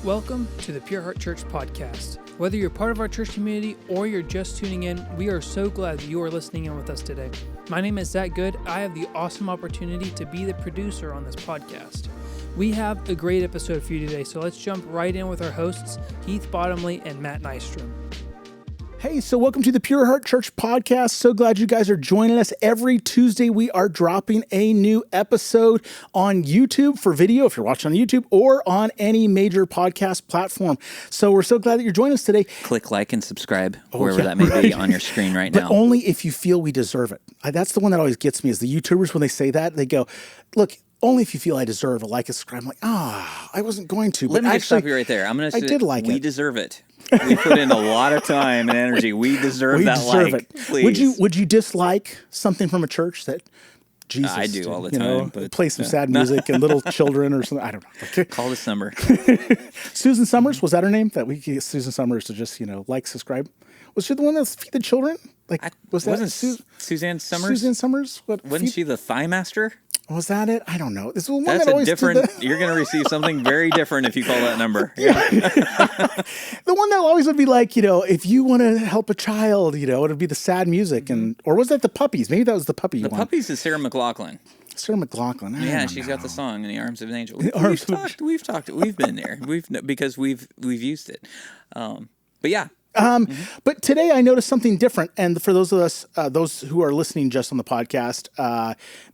Welcome to the Pure Heart Church podcast. Whether you're part of our church community or you're just tuning in, we are so glad that you are listening in with us today. My name is Zach Good. I have the awesome opportunity to be the producer on this podcast. We have a great episode for you today, so let's jump right in with our hosts, Heath Bottomley and Matt Nystrom. Hey, so welcome to the Pure Heart Church podcast. So glad you guys are joining us. Every Tuesday, we are dropping a new episode on YouTube for video, if you're watching on YouTube, or on any major podcast platform. So we're so glad that you're joining us today. Click like and subscribe, wherever that may be on your screen right now. But only if you feel we deserve it. That's the one that always gets me, is the YouTubers, when they say that, they go, look, only if you feel I deserve a like, a subscribe. I'm like, I wasn't going to. Let me just stop you right there. I'm going to say, I did like we it. deserve it. We put in a lot of time and energy. We deserve that like. It. Please. Would you dislike something from a church that Jesus I do all the you time. know, But play some sad music and little children or something? I don't know. Call this number. Susan Summers, was that her name? That we could get Susan Summers to just, like, subscribe. Was she the one that feed the children? Wasn't Suzanne Summers? Suzanne Summers? Wasn't she the thigh master? Was that it? I don't know. This is one That's that always different. You're going to receive something very different if you call that number. Yeah. The one that always would be like, if you want to help a child, it'd be the sad music, or was that the puppies? Maybe that was the puppy. The puppies is Sarah McLachlan. Sarah McLachlan. Yeah, she's got the song "In the Arms of an Angel." We've talked. We've been there. Because we've used it. But yeah. But today I noticed something different, and for those of us, those who are listening just on the podcast,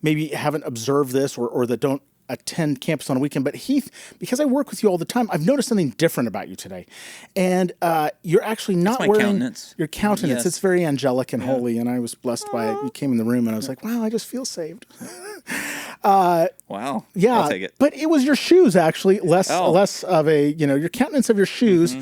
maybe haven't observed this or that don't attend campus on a weekend. But Heath, because I work with you all the time, I've noticed something different about you today, and you're actually not wearing countenance. Your countenance. Yes. It's very angelic and holy, and I was blessed by it. You came in the room, and I was like, wow, I just feel saved. Wow. Yeah, I'll take it. But it was your shoes, actually, less of a, your countenance of your shoes,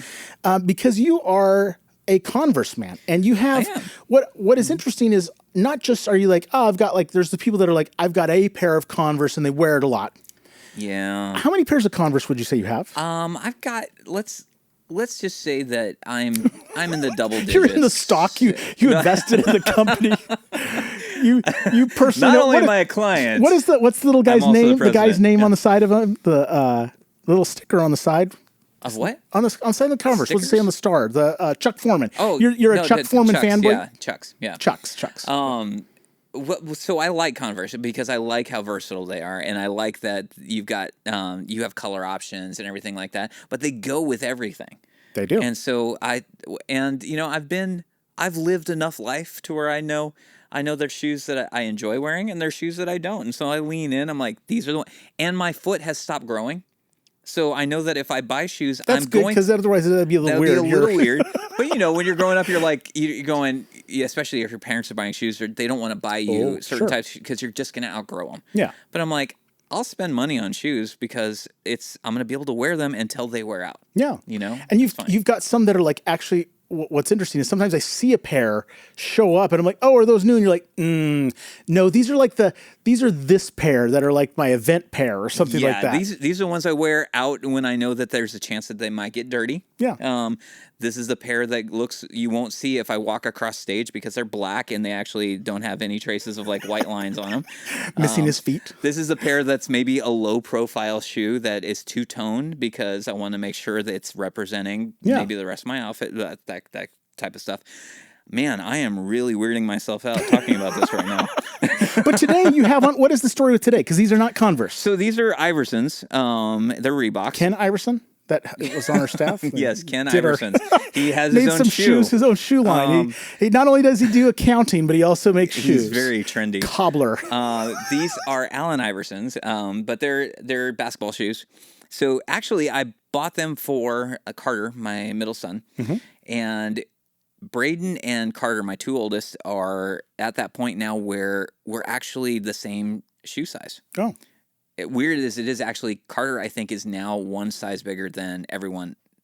because you are a Converse man, and you have, what is interesting is not just are you like, I've got there's the people that are like, I've got a pair of Converse and they wear it a lot. Yeah. How many pairs of Converse would you say you have? I've got, let's just say that I'm in the double digits. You're in the stock. You invested in the company. You personally. Not only am I a client. What's the little guy's name? The guy's name on the side of him. The little sticker on the side. Of what? On the side of the Converse. What's it say on the star? The Chuck Foreman. Oh, you're a Chuck Foreman fanboy. Yeah, Chucks. Yeah, Chucks. So I like Converse because I like how versatile they are, and I like that you've got you have color options and everything like that. But they go with everything. They do. And so I've lived enough life to where I know there's shoes that I enjoy wearing and there's shoes that I don't. And so I lean in. I'm like, these are the ones. And my foot has stopped growing. So I know that if I buy shoes, that's good, because otherwise that'd be a little weird. Be a little weird. But when you're growing up, you're like, you're going, especially if your parents are buying shoes, they don't want to buy you certain types because you're just going to outgrow them. Yeah. But I'm like, I'll spend money on shoes because I'm going to be able to wear them until they wear out. Yeah. And you've got some that are like, actually, what's interesting is sometimes I see a pair show up and I'm like, oh, are those new? And you're like, no, these are this pair that are like my event pair or something like that. These are the ones I wear out when I know that there's a chance that they might get dirty. Yeah. This is the pair that you won't see if I walk across stage because they're black and they actually don't have any traces of white lines on them. Missing his feet. This is a pair that's maybe a low profile shoe that is two-toned because I want to make sure that it's representing maybe the rest of my outfit, that type of stuff. Man, I am really weirding myself out talking about this right now. But today you have on, what is the story with today? Because these are not Converse. So these are Iversons. They're Reeboks. Ken Iverson? That was on our staff. Yes, Ken Iverson. He has made his own some shoe. shoes, his own shoe line. He not only does he do accounting, but he also makes shoes. He's very trendy. Cobbler. These are Allen Iversons, but they're basketball shoes. So actually, I bought them for Carter, my middle son, and Braden and Carter, my two oldest, are at that point now where we're actually the same shoe size. Oh. Weird as it is, actually, Carter, I think, is now one size bigger than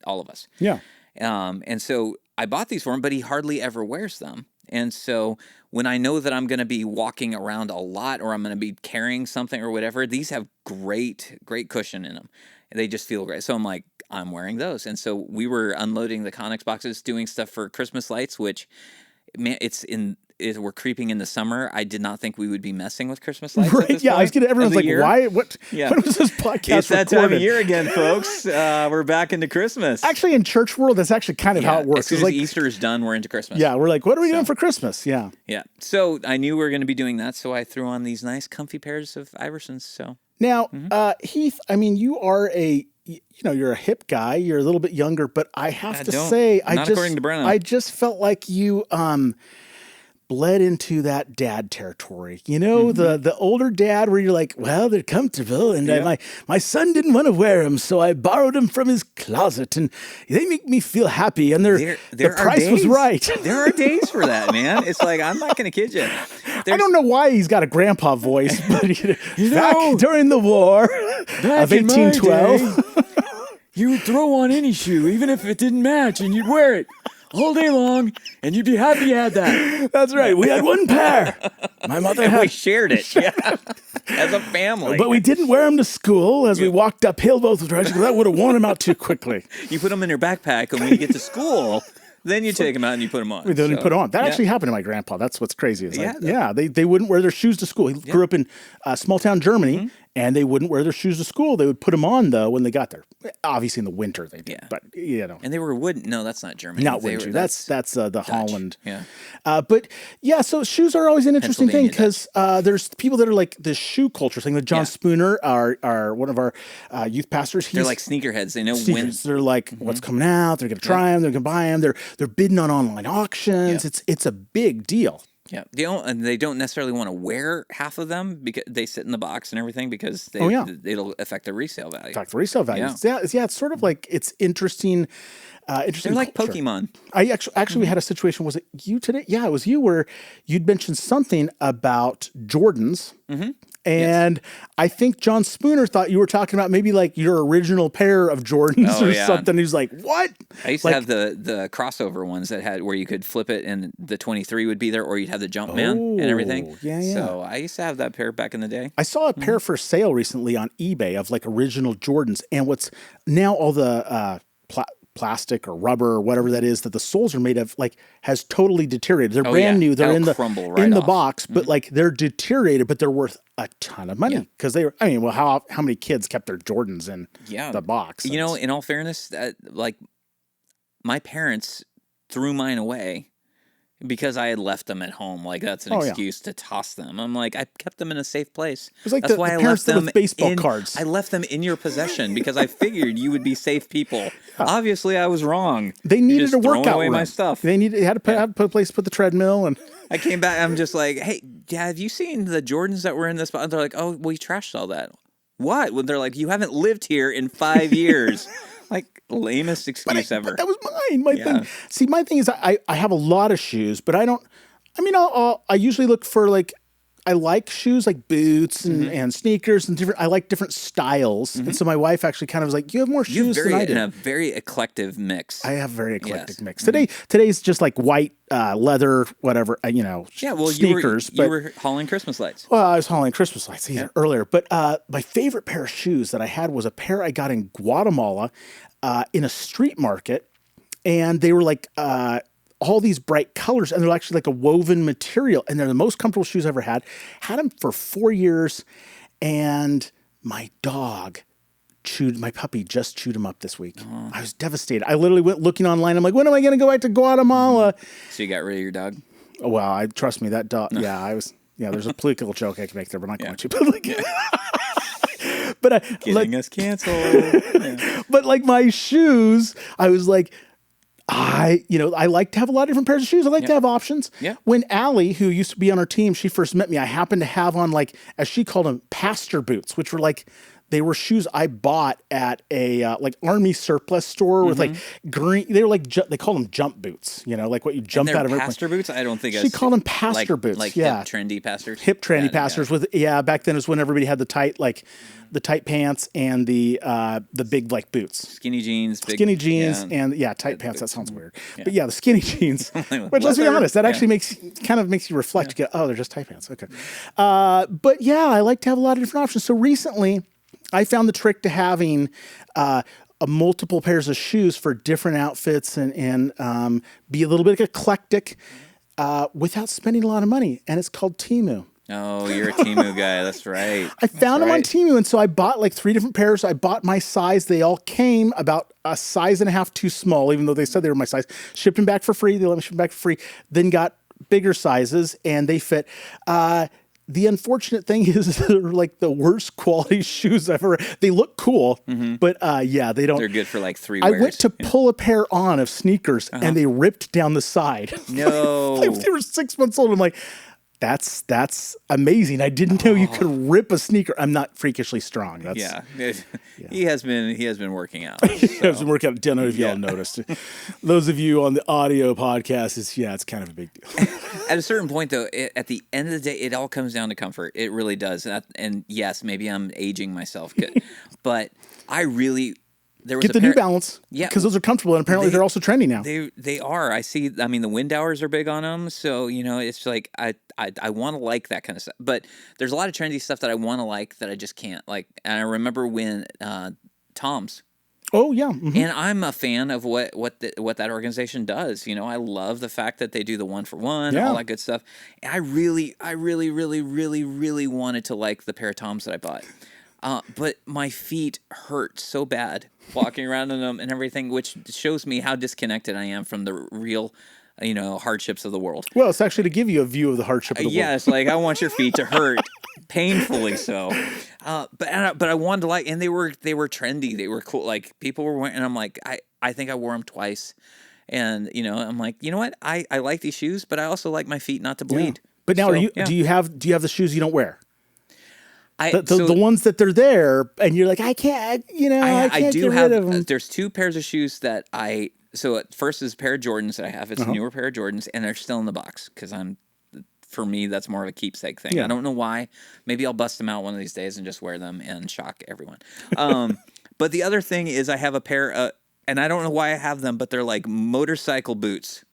all of us. Yeah. And so I bought these for him, but he hardly ever wears them. And so when I know that I'm going to be walking around a lot or I'm going to be carrying something or whatever, these have great cushion in them. They just feel great. So I'm like, I'm wearing those. And so we were unloading the Connex boxes, doing stuff for Christmas lights, which, man, it's in we're creeping into summer, I did not think we would be messing with Christmas lights. Right? At this Yeah, point I was getting everyone's of like, the year. why? What? Yeah. When was this podcast It's that recorded? time of year again, folks. We're back into Christmas. Actually, in church world, that's actually kind of how it works. As soon It's as like Easter is done, we're into Christmas. yeah, we're like, what are we doing for Christmas? Yeah. Yeah. So I knew we were going to be doing that, so I threw on these nice, comfy pairs of Iversons. So Now, Heath, I mean, you are you're a hip guy. You're a little bit younger, but I have to say, Not according to Brenna. I just felt like you bled into that dad territory. You know, the older dad where you're like, well, they're comfortable, and my son didn't want to wear them, so I borrowed them from his closet, and they make me feel happy, and the price was right. There are days for that, man. It's like, I'm not going to kid you. I don't know why he's got a grandpa voice, but back during the war of 1812. You would throw on any shoe, even if it didn't match, and you'd wear it all day long, and you'd be happy you had that. That's right. We had one pair. My mother had. We shared it, as a family. But we didn't wear them to school as we walked uphill both directions, because that would have worn them out too quickly. You put them in your backpack, and when you get to school, then you take them out and you put them on. We didn't put them on. That actually happened to my grandpa. That's what's crazy. It's like, they wouldn't wear their shoes to school. He grew up in small town Germany, and they wouldn't wear their shoes to school. They would put them on, though, when they got there. Obviously, in the winter they did. Yeah. But, you know. And they were wooden. No, that's not Germany. Not wooden shoes. That's the Dutch. Holland. Yeah. But yeah, so shoes are always an interesting thing Pennsylvania because there's people that are like the shoe culture thing. Like John Spooner, our one of our youth pastors. They're like sneakerheads. They know when. They're like what's coming out. They're going to try them. They're going to buy them. They're bidding on online auctions. Yeah. It's a big deal. Yeah, they don't necessarily want to wear half of them because they sit in the box and everything because it'll affect the resale value. Affect the resale value. Yeah, it's sort of like it's interesting. They're like culture. Pokemon. I actually we had a situation. Was it you today? Yeah, it was you where you'd mentioned something about Jordans. And I think John Spooner thought you were talking about maybe like your original pair of Jordans or something. He was like, "What?" I used to have the crossover ones that had where you could flip it and the 23 would be there, or you'd have the Jumpman and everything. Yeah. So I used to have that pair back in the day. I saw a pair for sale recently on eBay of like original Jordans, and what's now all the plastic or rubber or whatever that is that the soles are made of like has totally deteriorated. They're brand new. They're That'll in crumble the right in the off. box, but like they're deteriorated, but they're worth a ton of money because they were. I mean, well, how many kids kept their Jordans in the box? You know, in all fairness, like my parents threw mine away because I had left them at home. Like that's an excuse to toss them. I'm like, I kept them in a safe place. It was like that's the why I parents left them with baseball in, cards. I left them in your possession because I figured you would be safe people. Obviously, I was wrong. They needed a workout away room. my stuff. They had to put a place to put the treadmill and. I came back. I'm just like, hey, Dad, have you seen the Jordans that were in this spot? They're like, oh, well, you trashed all that. What? Well, they're like, you haven't lived here in 5 years. Like, lamest excuse ever. But that was mine. My thing. See, my thing is I have a lot of shoes, but I don't. I mean, I usually look for like. I like shoes like boots and sneakers and different. I like different styles, and so my wife actually kind of was like, "You have more shoes than I do." In a very eclectic mix. I have a very eclectic mix. Today's just like white leather, whatever. Sneakers. You were hauling Christmas lights. Well, I was hauling Christmas lights earlier, but my favorite pair of shoes that I had was a pair I got in Guatemala in a street market, and they were like. All these bright colors, and they're actually like a woven material, and they're the most comfortable shoes I ever had. Had them for 4 years, and my puppy just chewed them up this week. I was devastated. I literally went looking online. I'm like, when am I going to go back to Guatemala? So you got rid of your dog? Oh, well, trust me, that dog. Yeah, I was. Yeah, there's a political joke I can make there, but I'm not going to. But getting us canceled. But like my shoes, I was like. I like to have a lot of different pairs of shoes. I like to have options. Yeah. When Allie, who used to be on our team, she first met me, I happened to have on like, as she called them, pastor boots, which were like, they were shoes I bought at a like army surplus store with like green. They were like they call them jump boots. You know, like what you jump out of. Pastor boots? I don't think she called them pastor boots. Like hip trendy pastors. Hip trendy pastors with back then is when everybody had the tight pants and the big like boots. Skinny jeans. And tight pants. That sounds weird. Yeah. But the skinny jeans. But let's be honest, that actually makes you reflect. You go, oh, they're just tight pants. Okay. But yeah, I like to have a lot of different options. So recently, I found the trick to having multiple pairs of shoes for different outfits and be a little bit eclectic. without spending a lot of money, and it's called Temu. Oh, you're a Temu guy. That's right. I found them on Temu, and so I bought like 3 different pairs. I bought my size. They all came about a size and a half too small, even though they said they were my size. Shipped them back for free. They let me ship them back for free. Then got bigger sizes, and they fit. The unfortunate thing is they're like the worst quality shoes I've ever. They look cool, but they don't. They're good for like 3 I wears. went to pull a pair on of sneakers, and they ripped down the side. No. They were 6 months old. I'm like, that's amazing. I didn't know you could rip a sneaker. I'm not freakishly strong. That's, He has been working out. I was working out. I don't know if y'all noticed. Those of you on the audio podcast, it's kind of a big deal. At a certain point, though, at the end of the day, it all comes down to comfort. It really does. And yes, maybe I'm aging myself, good, but I really. There was Get the New Balance, because those are comfortable, and apparently they're also trendy now. They are. I see. I mean, the wind hours are big on them, so it's like I want to like that kind of stuff. But there's a lot of trendy stuff that I want to like that I just can't like. And I remember when Tom's. Oh yeah, mm-hmm. And I'm a fan of what that organization does. I love the fact that they do the 1-for-1, all that good stuff. And I really wanted to like the pair of Toms that I bought. But my feet hurt so bad walking around in them and everything, which shows me how disconnected I am from the real, hardships of the world. Well, it's actually to give you a view of the hardship of the world. Yeah, it's like I want your feet to hurt painfully so. But I wanted to like, and they were trendy. They were cool. Like people were wearing, and I'm like, I think I wore them twice. And, I'm like, you know what? I like these shoes, but I also like my feet not to bleed. Yeah. But now do you have the shoes you don't wear? The ones that they're there, and you're like, I can't, I do get rid of them. There's 2 pairs of shoes that so first is a pair of Jordans that I have. It's a newer pair of Jordans, and they're still in the box because for me, that's more of a keepsake thing. Yeah. I don't know why. Maybe I'll bust them out one of these days and just wear them and shock everyone. But the other thing is I have a pair and I don't know why I have them, but they're like motorcycle boots.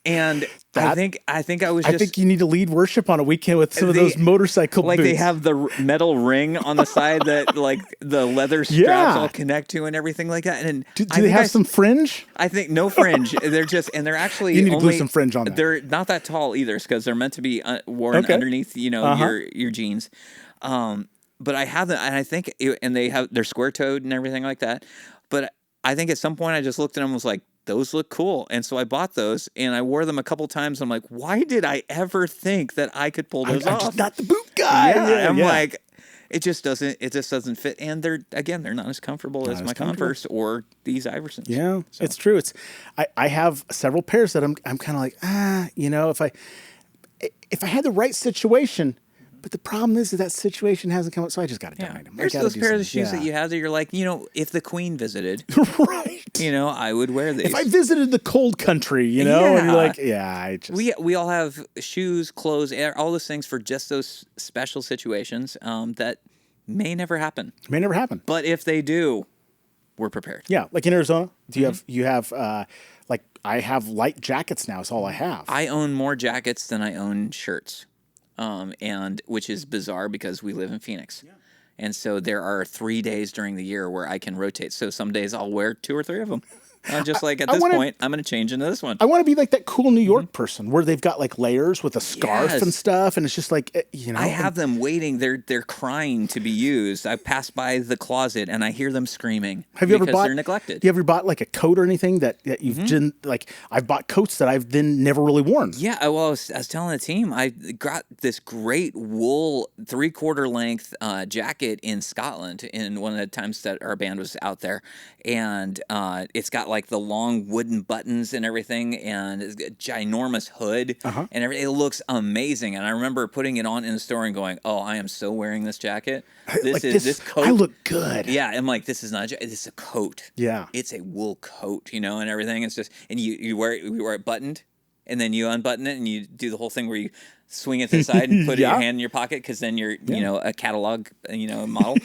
And I think you need to lead worship on a weekend with some of those motorcycle boots. Like they have the metal ring on the side that like the leather straps all connect to and everything like that. And do they have some fringe? I think no fringe. And they're actually you need to glue some fringe on that. They're not that tall either because they're meant to be worn underneath, your jeans. But I have them, and I think, and they're square toed and everything like that. But I think at some point I just looked at them and was like, those look cool. And so I bought those and I wore them a couple times. I'm like, why did I ever think that I could pull those off? I'm just not the boot guy. I'm like, it just doesn't fit. And they're not as comfortable as my Converse or these Iversons. Yeah, so. It's true. I have several pairs that I'm kind of like, if I had the right situation. But the problem is that situation hasn't come up, so I just got to donate them. There's those pairs of shoes that you have that you're like, if the Queen visited, right? I would wear these. If I visited the cold country, and you're like, we all have shoes, clothes, all those things for just those special situations that may never happen. But if they do, we're prepared. Yeah, like in Arizona, you have like I have light jackets now. It's all I have. I own more jackets than I own shirts. And which is bizarre because we live in Phoenix. Yeah. And so there are 3 days during the year where I can rotate. So some days I'll wear 2 or 3 of them. Just like at this point, I'm going to change into this one. I want to be like that cool New York person where they've got like layers with a scarf and stuff. And it's just like, I have them waiting. They're crying to be used. I pass by the closet and I hear them screaming because they're neglected. You ever bought like a coat or anything that you've done? Like I've bought coats that I've then never really worn. Yeah. Well, I was telling the team, I got this great wool 3/4 length jacket in Scotland in one of the times that our band was out there. And it's got like the long wooden buttons and everything, and it's got a ginormous hood, and everything. It looks amazing. And I remember putting it on in the store and going, "Oh, I am so wearing this jacket. This coat. I look good." Yeah, I'm like, this is not. This is a coat. Yeah, it's a wool coat, and everything. It's just, and you wear it buttoned, and then you unbutton it, and you do the whole thing where you swing it to the side and put your hand in your pocket because then you're a catalog model.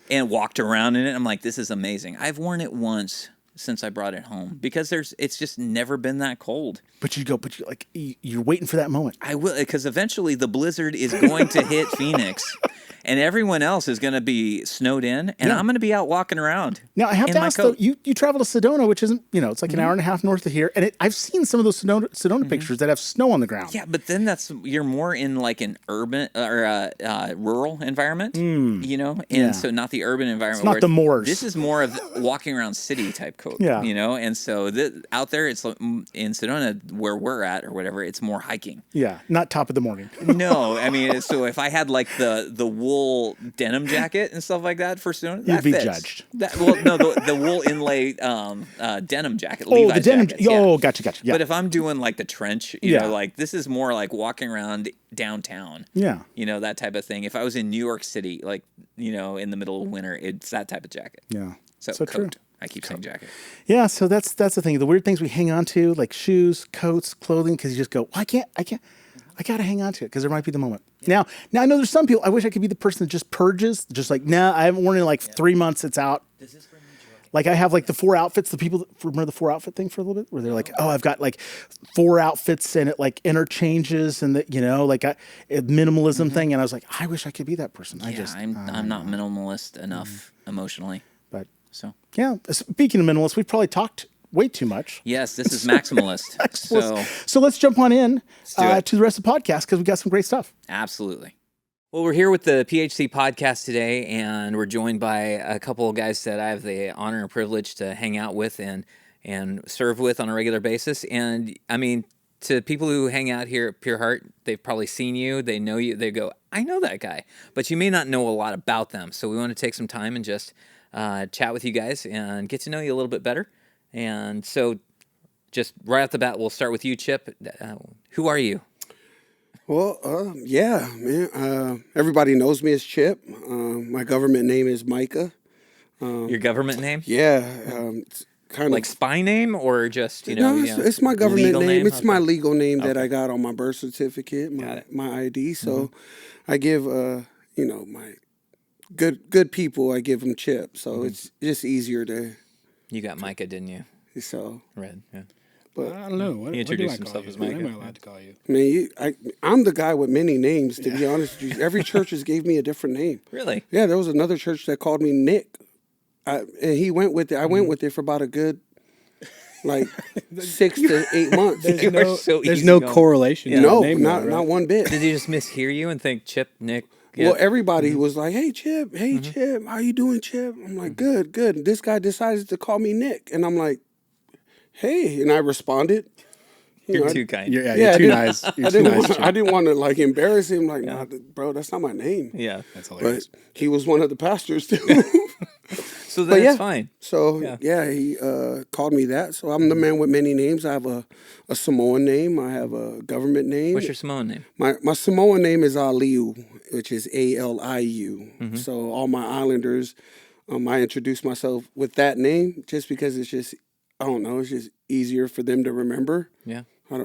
And walked around in it. I'm like, this is amazing. I've worn it once since I brought it home because it's just never been that cold. But you're waiting for that moment. I will, because eventually the blizzard is going to hit Phoenix, and everyone else is going to be snowed in, and I'm going to be out walking around. Now I have to ask though, you travel to Sedona, which isn't, it's like an hour and a half north of here, and I've seen some of those Sedona pictures that have snow on the ground. Yeah, but then you're more in like an urban or rural environment, and so not the urban environment. It's not the moors. This is more of walking around city type code, and so out there, it's in Sedona where we're at or whatever, it's more hiking. Yeah, not top of the morning. No, I mean, so if I had like the wool denim jacket and stuff like that for Sedona, you'd be fits. judged. The wool inlay denim jacket. Oh, Levi's the denim. jackets, Oh, gotcha. Yeah. But if I'm doing like the trench, like this is more like walking around downtown. Yeah. That type of thing. If I was in New York City, like in the middle of winter, it's that type of jacket. Yeah. So coat. True. I keep saying jacket. Yeah, so that's the thing. The weird things we hang on to, like shoes, coats, clothing, because you just go, well, I can't. I got to hang on to it because there might be the moment. Now I know there's some people, I wish I could be the person that just purges, just like, I haven't worn it in like 3 months, it's out. Does this bring me joy? Like I have like the 4 outfits, the people, remember the 4 outfit thing for a little bit? Where they're like, I've got like 4 outfits and it like interchanges and that, like a minimalism thing. And I was like, I wish I could be that person. I'm not minimalist enough emotionally. But so, yeah, speaking of minimalist, we've probably talked way too much. Yes, this is maximalist. So let's jump on in to the rest of the podcast because we got some great stuff. Absolutely. Well, we're here with the PHC podcast today, and we're joined by a couple of guys that I have the honor and privilege to hang out with and serve with on a regular basis. And I mean, to people who hang out here at Pure Heart, they've probably seen you, they know you, they go, I know that guy, but you may not know a lot about them. So we want to take some time and just chat with you guys and get to know you a little bit better. And so just right off the bat, we'll start with you, Chip. Who are you? Well, man. Everybody knows me as Chip. My government name is Micah. Your government name? Yeah. It's kind like spy name or just, it's my government name. It's okay. my legal name that I got on my birth certificate, my ID. So I give, my good people, I give them Chip. So it's just easier to... You got Micah, didn't you? So Red, yeah. But I don't know. He introduced himself as Micah. What am I allowed to call you? I mean, I'm the guy with many names, to be honest with you. Every church has gave me a different name. Really? Yeah, there was another church that called me Nick. And he went with it. I went with it for about a good, 6 to 8 months. There's no correlation. Yeah. No, not one bit. Did he just mishear you and think Chip, Nick? Yeah. Well, everybody was like, hey, Chip, Chip, how you doing, Chip? I'm like, good. This guy decided to call me Nick. And I'm like, hey. And I responded. You're too kind. You're too nice. I didn't want to embarrass him. Like, nah, bro, that's not my name. Yeah. That's hilarious. But he was one of the pastors too. So that's fine. So he called me that. So I'm the man with many names. I have a Samoan name. I have a government name. What's your Samoan name? My Samoan name is Aliu, which is ALIU. So all my islanders, I introduce myself with that name just because it's just, I don't know, it's just easier for them to remember. Yeah. I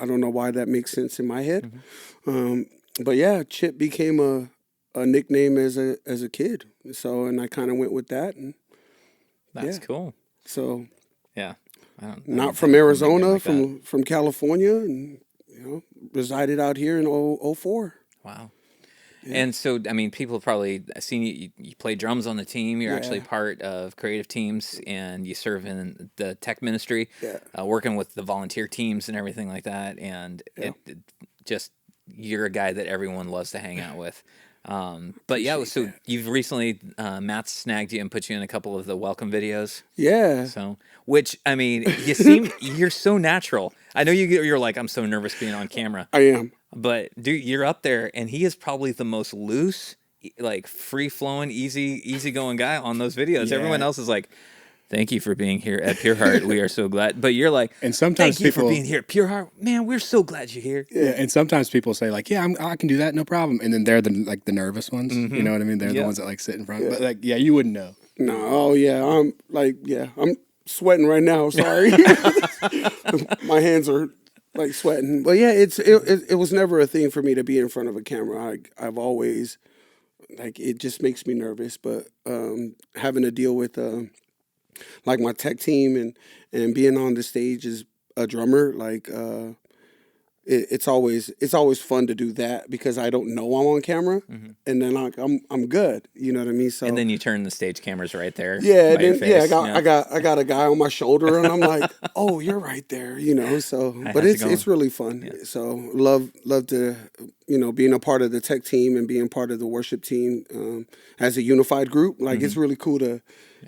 don't know why that makes sense in my head. But yeah, Chip became a nickname as a kid. So, and I kind of went with that. And that's cool. So, yeah. Not from Arizona, from California, and resided out here in 04. Wow. Yeah. And so, I mean, people have probably seen you play drums on the team. You're actually part of creative teams, and you serve in the tech ministry, working with the volunteer teams and everything like that. And it just, you're a guy that everyone loves to hang out with. But so you've recently, Matt snagged you and put you in a couple of the welcome videos. Yeah. So, which, I mean, you're so natural. I know you're like, I'm so nervous being on camera. I am. But dude, you're up there, and he is probably the most loose, free flowing, easy going guy on those videos. Yeah. Everyone else is like, thank you for being here at Pure Heart. We are so glad. But you're like, and sometimes thank you for being here at Pure Heart. Man, we're so glad you're here. Yeah. And sometimes people say I can do that, no problem. And then they're the nervous ones. You know what I mean? They're the ones that sit in front. Yeah. But you wouldn't know. No. Oh yeah. I'm sweating right now. Sorry. My hands are sweating. But yeah, it was never a thing for me to be in front of a camera. I've always it just makes me nervous. But having to deal with like my tech team and being on the stage as a drummer, like it's always fun to do that because I don't know I'm on camera, and then like I'm good. You know what I mean? So And then you turn the stage cameras right there. yeah, by your face. I got a guy on my shoulder, and I'm like, oh, you're right there. You know, so but it's really fun. Yeah. So love to being a part of the tech team and being part of the worship team as a unified group. Like it's really cool to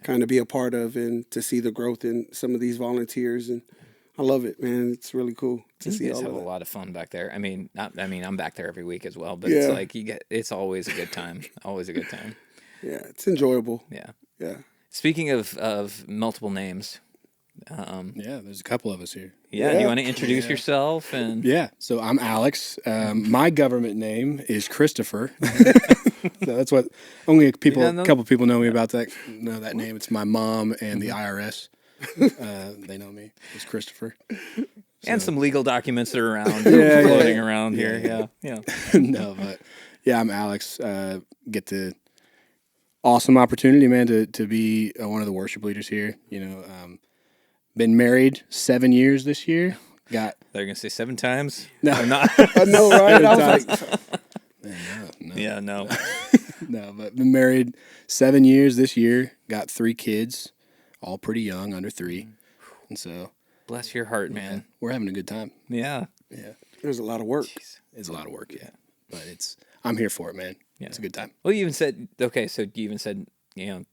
kind of be a part of and to see the growth in some of these volunteers, and I love it, man. It's really cool to see all of it. You guys have a lot of fun back there. I mean, I'm back there every week as well, but it's like it's always a good time. Always a good time. Yeah, it's enjoyable. Yeah. Yeah. Speaking of multiple names, there's a couple of us here. Yeah, do you want to introduce yourself? And yeah, so I'm Alex. My government name is Christopher. So that's what only a couple people know me about that. Know that name. It's my mom and the IRS. They know me as Christopher. And some legal documents that are around, floating around here. Yeah. No, but yeah, I'm Alex. Get the awesome opportunity, man, to be one of the worship leaders here. Been married 7 years this year. They're gonna say 7 times. No, I'm not. I know, right? I was like, no. Yeah, no. No, but been married 7 years this year. Got 3 kids, all pretty young, under 3, and so. Bless your heart, man. We're having a good time. Yeah. There's a lot of work. It's a lot of work, but I'm here for it, man. Yeah. It's a good time. Well, you even said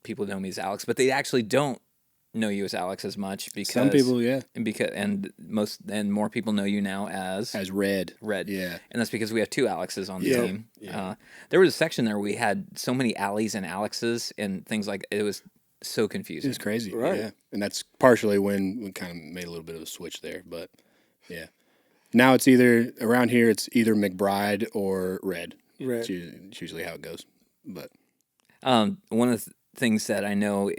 people know me as Alex, but they actually don't know you as Alex as much because some people, and more people know you now as Red. Yeah. And that's because we have 2 Alexes on the team. Yeah. There was a section there where we had so many Allies and Alexes and things like it was so confusing. It was crazy. Right. Yeah. And that's partially when we kind of made a little bit of a switch there, but yeah. Now it's either around here it's either McBride or Red. It's usually how it goes. But one of the things that I know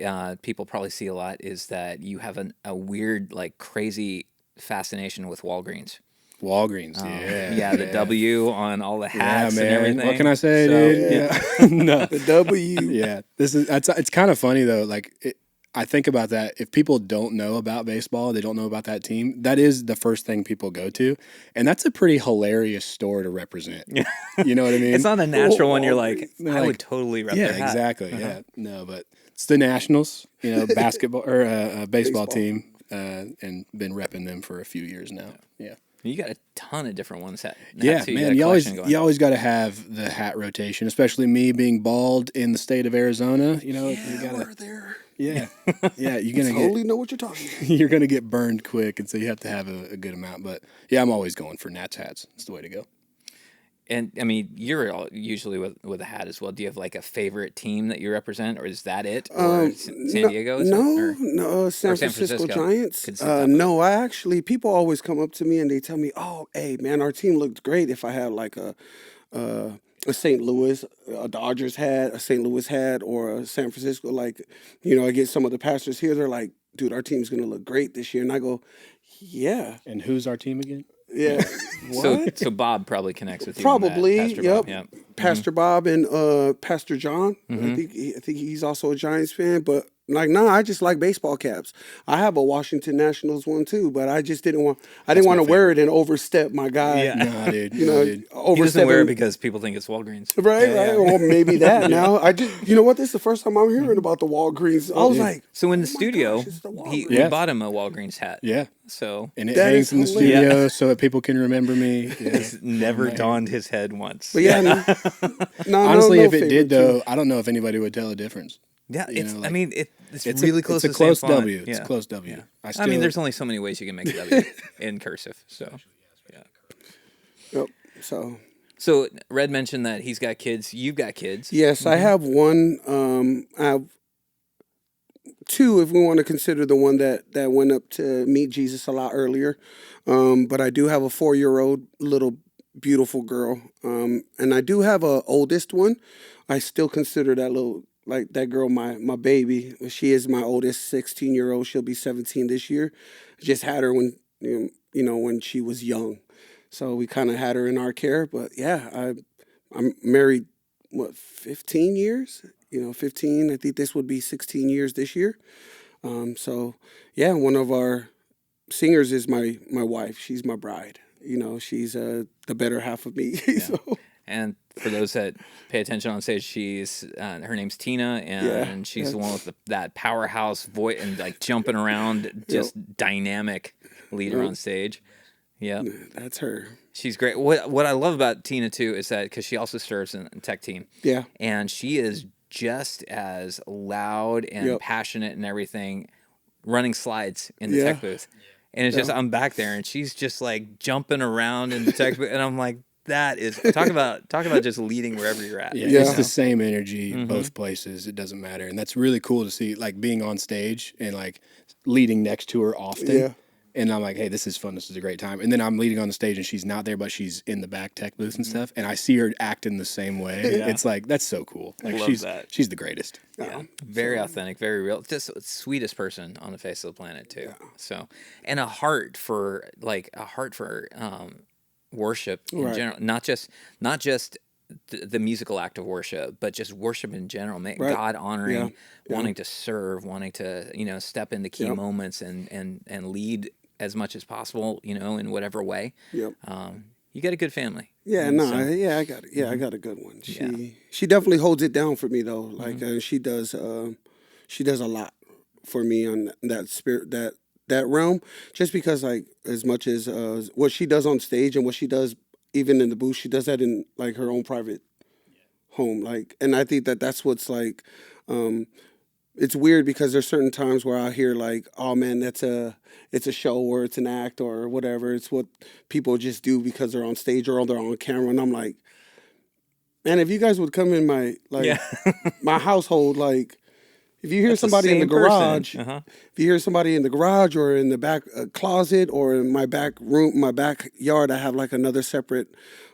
people probably see a lot is that you have a weird, like crazy fascination with Walgreens. The W on all the hats and everything. What can I say, dude? No, the W. Yeah, it's kind of funny though. Like I think about that. If people don't know about baseball, they don't know about that team. That is the first thing people go to, and that's a pretty hilarious store to represent. You know what I mean? It's not a natural one. You're like, I would totally rep their hat. Exactly. Yeah, no, but it's the Nationals. Basketball or baseball team, and been repping them for a few years now. Yeah. You got a ton of different ones. Yeah, man. You always got to have the hat rotation, especially me being bald in the state of Arizona. You gotta, we're there. Yeah, yeah. You're gonna totally know what you're talking about. You're gonna get burned quick, and so you have to have a good amount. But yeah, I'm always going for Nats hats. It's the way to go. And I mean, you're usually with a hat as well. Do you have like a favorite team that you represent, or is that it? Or San Diego? No, San Francisco Giants. No, people always come up to me and they tell me, "Oh, hey, man, our team looked great. If I had like a St. Louis, a Dodgers hat, a St. Louis hat, or a San Francisco, I get some of the pastors here. They're like, dude, our team's gonna look great this year, and I go, yeah. And who's our team again? Yeah. So Bob probably connects with you. Probably. Pastor Yep. Bob, yeah. Pastor Bob and Pastor John. I think he's also a Giants fan, but I just like baseball caps. I have a Washington Nationals one too, but I just didn't want to wear it and overstep my guy. Yeah. No, dude. He doesn't wear it because people think it's Walgreens. Right. Or maybe that. Now I just, what? This is the first time I'm hearing about the Walgreens. I was like, so in the studio, we bought him a Walgreens hat. Yeah. So and it hangs in the studio so that people can remember me. It's never dawned his head once. But honestly, if it did though, I don't know if anybody would tell a difference. Yeah, it's really close. It's a close W. It's a close W. I mean, there's only so many ways you can make a W in cursive. So, yeah. Yep. So Red mentioned that he's got kids. You've got kids. Yes, I have one. I have 2, if we want to consider the one that went up to meet Jesus a lot earlier. But I do have a 4-year-old little beautiful girl. And I do have a oldest one. I still consider that girl my baby. She is my oldest, 16-year-old. She'll be 17 this year. Just had her when when she was young. So we kind of had her in our care. But yeah, I'm married 15 years? 15. I think this would be 16 years this year. So yeah, one of our singers is my wife. She's my bride. You know, she's the better half of me. So. And for those that pay attention on stage, she's her name's Tina, and she's the one with that powerhouse voice and like jumping around, just dynamic leader on stage. Yeah, that's her. She's great. What I love about Tina too is that because she also serves in the tech team. Yeah, and she is just as loud and passionate and everything, running slides in the tech booth. And it's just I'm back there, and she's just like jumping around in the tech booth, and I'm like. That is talk about just leading wherever you're at. Yeah, it's the same energy both places. It doesn't matter, and that's really cool to see. Like being on stage and like leading next to her often. Yeah. And I'm like, hey, this is fun. This is a great time. And then I'm leading on the stage, and she's not there, but she's in the back tech booth and stuff. And I see her acting the same way. Yeah. It's like that's so cool. Like love that. She's the greatest. Yeah, very authentic, very real. Just the sweetest person on the face of the planet too. Yeah. So, and a heart for worship in general, not just the musical act of worship, but just worship in general. God honoring, wanting to serve, wanting to step into key moments and lead as much as possible, in whatever way. Yep. You got a good family. Yeah, I got it. Yeah, I got a good one. She definitely holds it down for me though. Like she does a lot for me on that spirit that realm, just because like as much as what she does on stage and what she does even in the booth, she does that in like her own private home. Like, and I think that's what's like, it's weird because there's certain times where I hear like, oh man, it's a show or it's an act or whatever. It's what people just do because they're on stage or they're on camera. And I'm like, man, if you guys would come in my my household, like, if you hear somebody in the garage, if you hear somebody in the garage or in the back closet or in my back room, my backyard, I have like another separate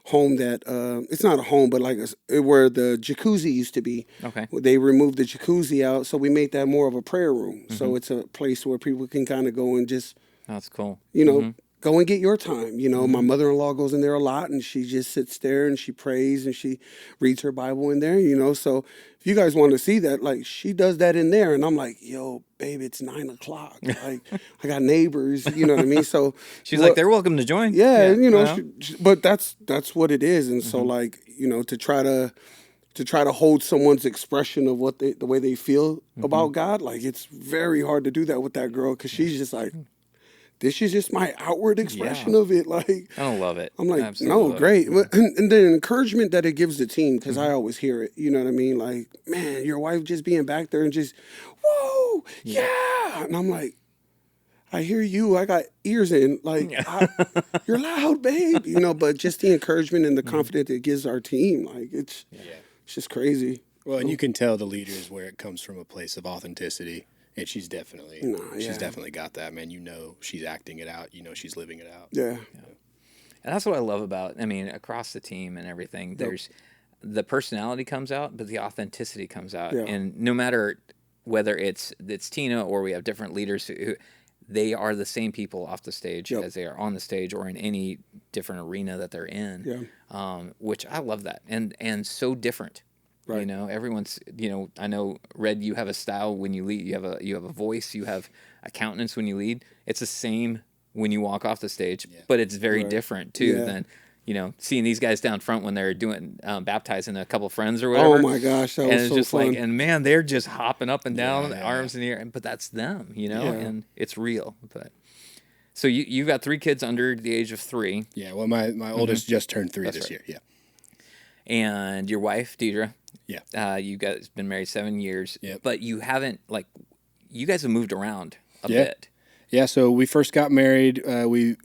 home that it's not a home, but like where the jacuzzi used to be. Okay. They removed the jacuzzi out, so we made that more of a prayer room. Mm-hmm. So it's a place where people can kind of go and just. That's cool. Go and get your time. My mother-in-law goes in there a lot, and she just sits there and she prays and she reads her Bible in there, So if you guys want to see that, like, she does that in there. And I'm like, yo, babe, it's 9:00. Like, I got neighbors, you know what I mean? So she's like, they're welcome to join. Yeah, but that's what it is. And so, like, to try to hold someone's expression of the way they feel about God, like, it's very hard to do that with that girl because she's just like, this is just my outward expression of it. Like, I don't love it. I'm like, absolutely great. And the encouragement that it gives the team, because I always hear it, you know what I mean? Like, man, your wife just being back there and just, whoa, yeah. And I'm like, I hear you. I got ears in. Like, you're loud, babe. But just the encouragement and the confidence it gives our team, like, it's just crazy. Well, and you can tell the leaders where it comes from a place of authenticity. And she's definitely got that, man. She's acting it out. She's living it out. Yeah. And that's what I love about, across the team and everything, there's the personality comes out, but the authenticity comes out. Yeah. And no matter whether it's Tina or we have different leaders who they are the same people off the stage as they are on the stage or in any different arena that they're in. Yeah. Which I love that. And so different. Right. Everyone's, I know, Red, you have a style when you lead. You have a voice. You have a countenance when you lead. It's the same when you walk off the stage, but it's very different, too, than, seeing these guys down front when they're doing baptizing a couple friends or whatever. Oh, my gosh, that was so just fun. Like, and, man, they're just hopping up and down, arms in the air. But that's them, and it's real. But so you've got 3 kids under the age of 3. Yeah, well, my oldest just turned 3 this year, And your wife, Deidre. Yeah. You guys been married 7 years. Yep. But you haven't, you guys have moved around a bit. Yeah, so we first got married. We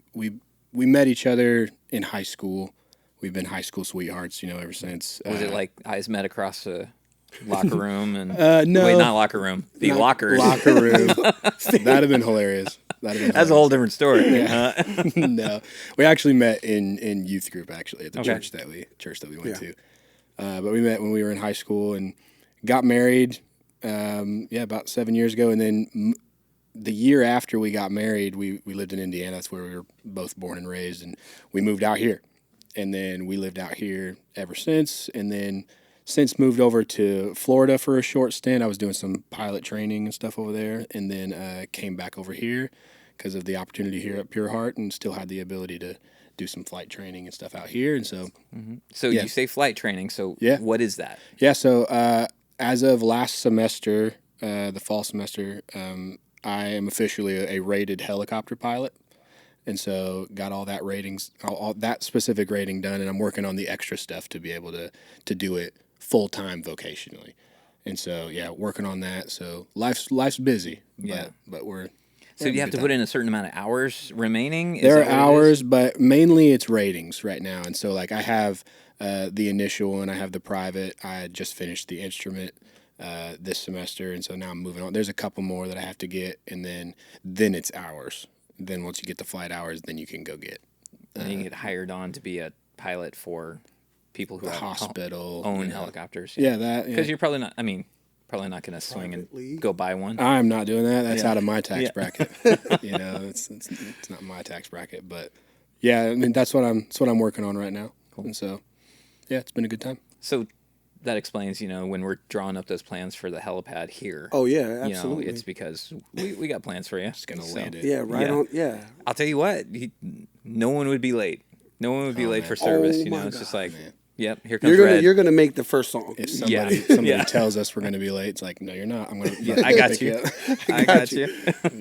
met each other in high school. We've been high school sweethearts, ever since. Was it like eyes met across the locker room? And no. Wait, not locker room. The lockers. Locker room. That'd have been hilarious. That's a whole different story. No. We actually met in youth group, actually, at the church that we went to. But we met when we were in high school and got married, about 7 years ago. And then the year after we got married, we lived in Indiana. That's where we were both born and raised. And we moved out here. And then we lived out here ever since. And then since moved over to Florida for a short stint. I was doing some pilot training and stuff over there, and then came back over here because of the opportunity here at Pure Heart, and still had the ability to do some flight training and stuff out here. And so, So you say flight training. So what is that? Yeah. So as of last semester, the fall semester, I am officially a rated helicopter pilot. And so got all that ratings, all that specific rating done, and I'm working on the extra stuff to be able to do it full-time vocationally. And so, working on that. So life's busy, but we're... So do you have to put in a certain amount of hours remaining? There are hours, but mainly it's ratings right now. And so, like, I have the initial and I have the private. I just finished the instrument this semester, and so now I'm moving on. There's a couple more that I have to get, and then it's hours. Then once you get the flight hours, then you can go get. And you get hired on to be a pilot for people who hospital own helicopters. Yeah, that because you're probably not. I mean, probably not going to swing and go buy one. I'm not doing that. That's out of my tax bracket. It's not my tax bracket, but I mean that's what I'm working on right now. Cool. And so, it's been a good time. So that explains, when we're drawing up those plans for the helipad here. Oh yeah, absolutely. It's because we got plans for you. Just gonna land it. Yeah, right on. Yeah. I'll tell you what, no one would be late. No one would be late for service. It's just like. Man. Yep, here comes Red. You're gonna make the first song. If somebody tells us we're gonna be late, it's like, no, you're not. I'm gonna. I got you. I got you.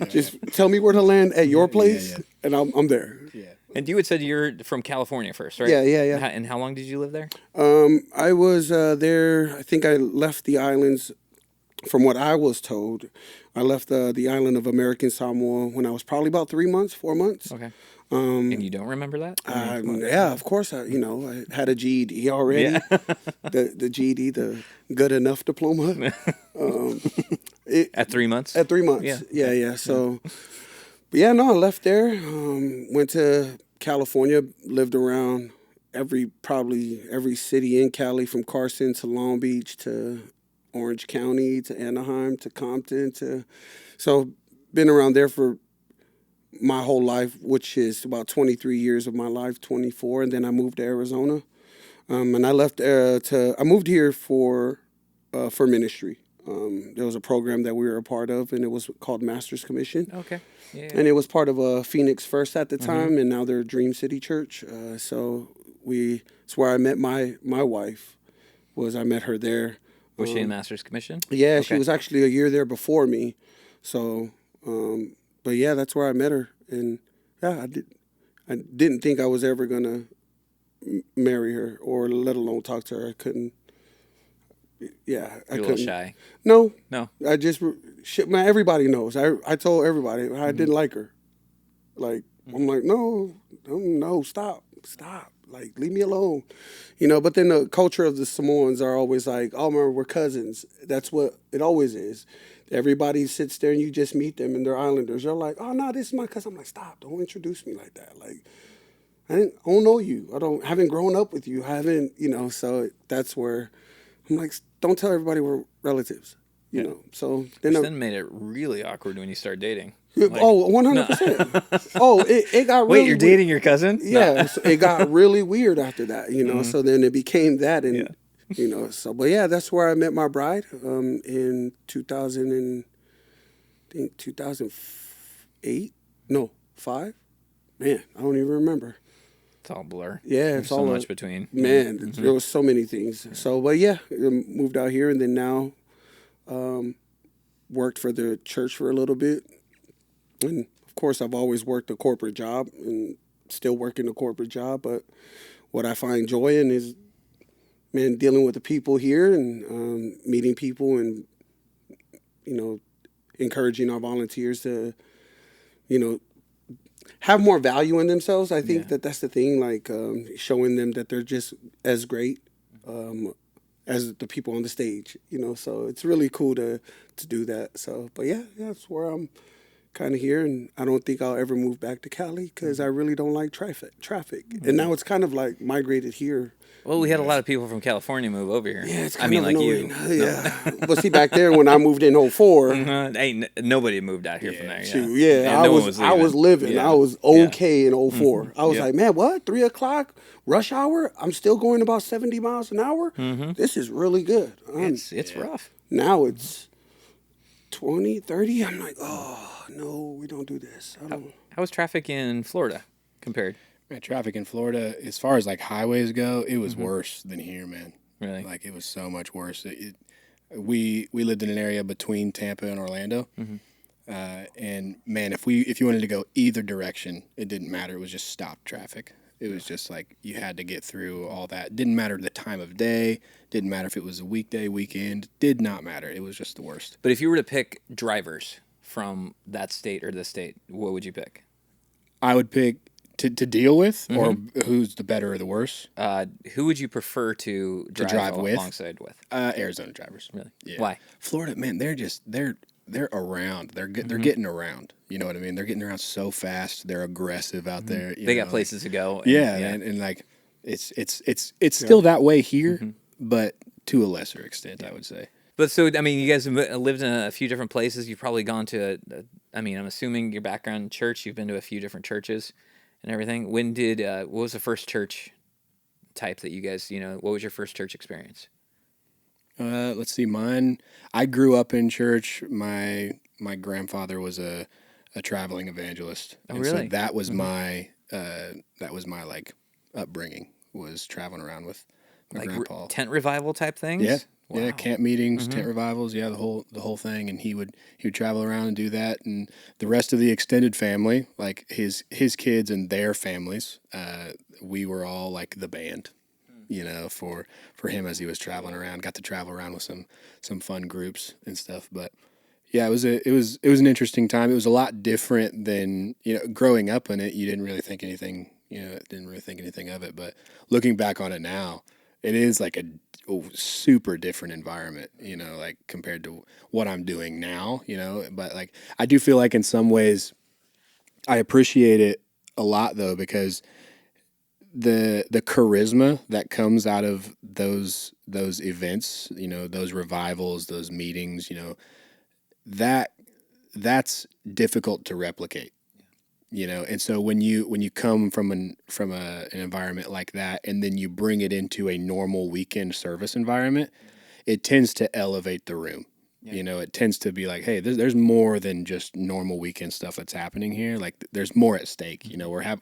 Just tell me where to land at your place, and I'm there. Yeah. And you had said you're from California first, right? Yeah. And how long did you live there? I was there. I think I left the islands. From what I was told, I left the island of American Samoa when I was probably about 4 months. Okay. And you don't remember that? Of course. I had a GED already. Yeah. the GED, the good enough diploma. At 3 months? At 3 months. Yeah. So, I left there. Went to California. Lived around every city in Cali, from Carson to Long Beach to Orange County to Anaheim to Compton so been around there for my whole life, which is about 23 years of my life, 24, and then I moved to Arizona, and I left I moved here for ministry. There was a program that we were a part of, and it was called Master's Commission. Okay, yeah. And it was part of Phoenix First at the time, and now they're Dream City Church. So it's where I met my wife. I met her there. Was she in Master's Commission? Yeah, okay. She was actually a year there before me. So, but that's where I met her. And I didn't think I was ever going to marry her or let alone talk to her. I couldn't. Yeah, I couldn't. You're a little shy? No. I just, everybody knows. I told everybody I didn't like her. Like, I'm like, no, stop. Like, leave me alone. But then the culture of the Samoans are always like, oh, remember, we're cousins. That's what it always is. Everybody sits there and you just meet them and they're islanders. They're like, oh, no, this is my cousin. I'm like, stop. Don't introduce me like that. Like, I don't know you. Haven't grown up with you. I haven't, so that's where I'm like, don't tell everybody we're relatives, So then made it really awkward when you start dating. Like, 100%. No. It got really Wait, you're dating your cousin? Yeah, no. So it got really weird after that, So then it became that, and but that's where I met my bride in 2008. No, 5. Man, I don't even remember. It's all blur. Yeah, there's so much between. Man, there was so many things. So, but moved out here, and then now worked for the church for a little bit. And, of course, I've always worked a corporate job and still working a corporate job. But what I find joy in is, dealing with the people here and meeting people and, encouraging our volunteers to, have more value in themselves. I think that's the thing, like showing them that they're just as great as the people on the stage, So it's really cool to do that. So, but that's where I'm kind of here, and I don't think I'll ever move back to Cali because I really don't like traffic. And now it's kind of like migrated here. Well, we had a lot of people from California move over here. Yeah, it's I kind mean, of like annoying. you. Yeah. But see, back there when I moved in 04, Nobody moved out here from there. shoot, And I no one was living. Yeah. I was okay in 04. I was Yeah. like, man, what? 3 o'clock rush hour? I'm still going about 70 miles an hour. This is really good. It's rough. Now it's 20, 30. I'm like, oh no, we don't do this. How was traffic in Florida compared? Man, traffic in Florida, as far as like highways go, it was worse than here, man. Really? Like it was so much worse. We lived in an area between Tampa and Orlando, and man, if you wanted to go either direction, it didn't matter. It was just stop traffic. It was just like you had to get through all that. Didn't matter the time of day. Didn't matter if it was a weekday, weekend. Did not matter. It was just the worst. But if you were to pick drivers from that state or this state, what would you pick? I would pick to deal with, or who's the better or the worse? Who would you prefer to drive with? alongside with? Arizona drivers. Really? Yeah. Why? Florida, man, they're around. They're getting around. You know what I mean? They're getting around so fast. They're aggressive out there. They got places to go. And, and like it's still that way here, but to a lesser extent, I would say. But so, I mean, you guys have lived in a few different places. You've probably gone to, I'm assuming your background in church, you've been to a few different churches and everything. What was the first church type that you guys, what was your first church experience? Let's see, mine. I grew up in church. My grandfather was a traveling evangelist. Oh, and really? So that was my like upbringing, was traveling around with my grandpa. Tent revival type things? Yeah. Wow. Yeah, camp meetings, tent revivals, the whole thing, and he would travel around and do that, and the rest of the extended family, like his kids and their families, we were all like the band, for him as he was traveling around. Got to travel around with some fun groups and stuff, but yeah, it was an interesting time. It was a lot different than growing up in it. You didn't really think anything, didn't really think anything of it, but looking back on it now, it is like a super different environment, like compared to what I'm doing now, but like I do feel like in some ways I appreciate it a lot though, because the charisma that comes out of those events, those revivals, those meetings, that's difficult to replicate. And so when you come from an environment like that, and then you bring it into a normal weekend service environment, it tends to elevate the room. Yeah. It tends to be like, hey, there's more than just normal weekend stuff that's happening here. Like there's more at stake.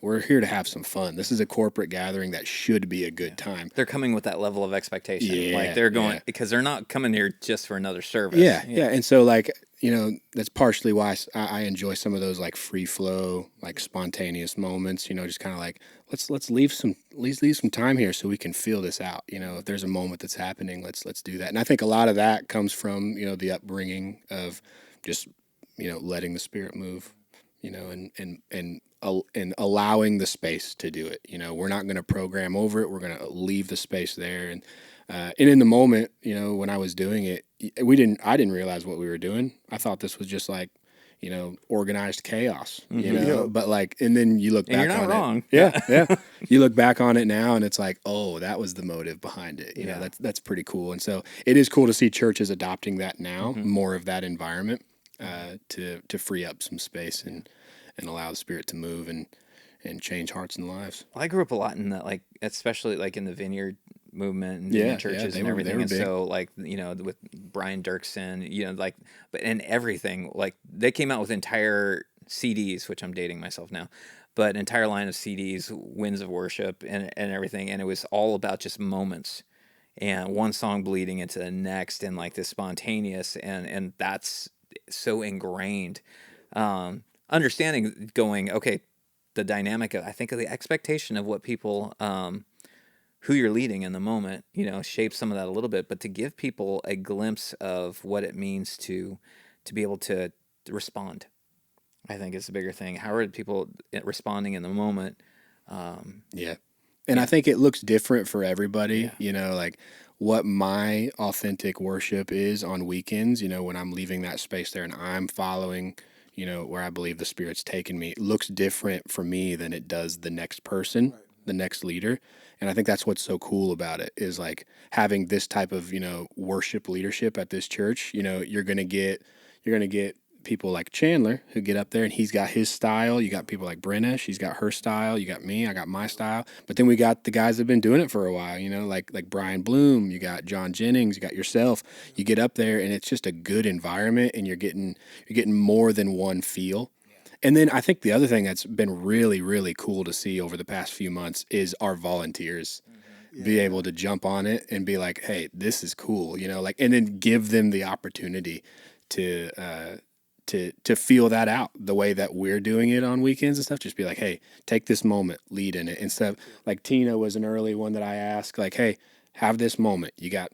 We're here to have some fun. This is a corporate gathering that should be a good time. They're coming with that level of expectation. Yeah, like they're going because they're not coming here just for another service. Yeah. And so like, that's partially why I enjoy some of those like free flow, like spontaneous moments, just kind of like, let's leave some time here so we can feel this out. If there's a moment that's happening, let's do that. And I think a lot of that comes from, the upbringing of just, letting the Spirit move, and allowing the space to do it. We're not going to program over it. We're going to leave the space there. And in the moment, when I was doing it, I didn't realize what we were doing. I thought this was just like, organized chaos, but like, and then you look back on it. You're not wrong. Yeah. You look back on it now and it's like, oh, that was the motive behind it. That's pretty cool. And so it is cool to see churches adopting that now, more of that environment, to free up some space and allow the Spirit to move and change hearts and lives. Well, I grew up a lot in that, like, especially like in the Vineyard movement and vineyard churches and everything. And so like, with Brian Dirksen, and everything, like they came out with entire CDs, which I'm dating myself now, but entire line of CDs, Winds of Worship and everything. And it was all about just moments and one song bleeding into the next and like this spontaneous. And that's so ingrained, understanding going, okay, the dynamic of, I think of the expectation of what people, who you're leading in the moment, shapes some of that a little bit, but to give people a glimpse of what it means to be able to respond, I think is the bigger thing. How are people responding in the moment? And I think it looks different for everybody, like what my authentic worship is on weekends, when I'm leaving that space there and I'm following, you know, where I believe the Spirit's taken me, it looks different for me than it does the next person, the next leader. And I think that's what's so cool about it is like having this type of, you know, worship leadership at this church. You know, you're going to get people like Chandler who get up there and he's got his style. You got people like Brenna, she's got her style. You got me, I got my style. But then we got the guys that have been doing it for a while, you know, like Brian Bloom, you got John Jennings, you got yourself. You get up there and it's just a good environment and you're getting more than one feel. And then I think the other thing that's been really, really cool to see over the past few months is our volunteers be able to jump on it and be like, hey, this is cool, you know, like, and then give them the opportunity to feel that out the way that we're doing it on weekends and stuff. Just be like, hey, take this moment, lead in it. Instead of like Tina was an early one that I asked, like, hey, have this moment. You got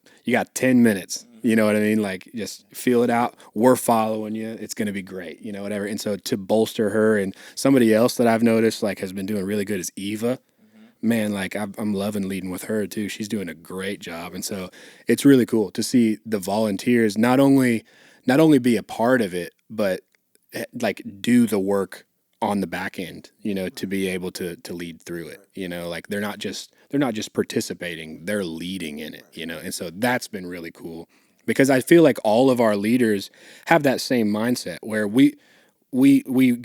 10 minutes. You know what I mean? Like, just feel it out. We're following you. It's going to be great, you know, whatever. And so to bolster her, and somebody else that I've noticed like has been doing really good is Eva. Man, like I'm loving leading with her too. She's doing a great job. And so it's really cool to see the volunteers not only be a part of it, but like do the work on the back end, you know, to be able to lead through it, you know, like they're not just participating, they're leading in it, you know. And so that's been really cool because I feel like all of our leaders have that same mindset where we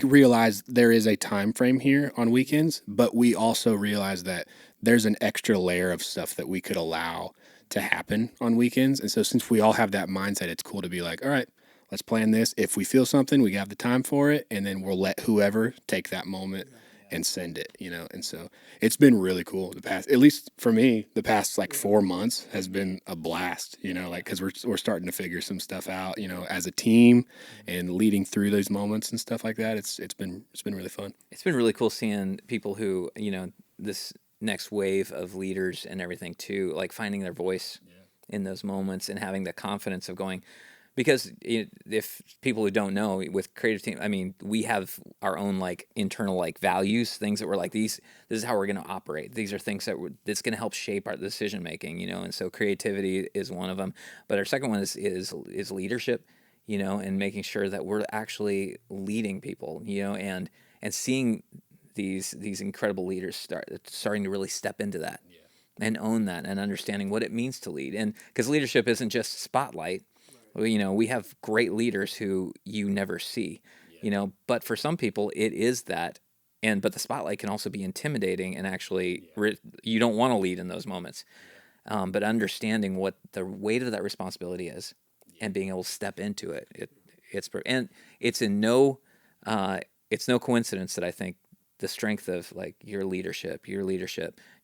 realize there is a time frame here on weekends, but we also realize that there's an extra layer of stuff that we could allow to happen on weekends. And so since we all have that mindset, it's cool to be like, all right, let's plan this. If we feel something, we have the time for it, and then we'll let whoever take that moment and send it, you know. And so it's been really cool. At least for me, the past like 4 months has been a blast, you know, like, cause we're starting to figure some stuff out, you know, as a team and leading through those moments and stuff like that. It's been really fun. It's been really cool seeing people who, you know, this next wave of leaders and everything too, like finding their voice in those moments and having the confidence of going, because if people who don't know, with creative team, I mean, we have our own like internal like values, things that we're like, this is how we're going to operate. These are things that's going to help shape our decision making, you know. And so creativity is one of them. But our second one is leadership, you know, and making sure that we're actually leading people, you know, and seeing these incredible leaders starting to really step into that and own that and understanding what it means to lead. And because leadership isn't just spotlight. You know, we have great leaders who you never see, you know, but for some people it is that. But the spotlight can also be intimidating and actually you don't want to lead in those moments. But understanding what the weight of that responsibility is and being able to step into it, it's no coincidence that I think the strength of like your leadership,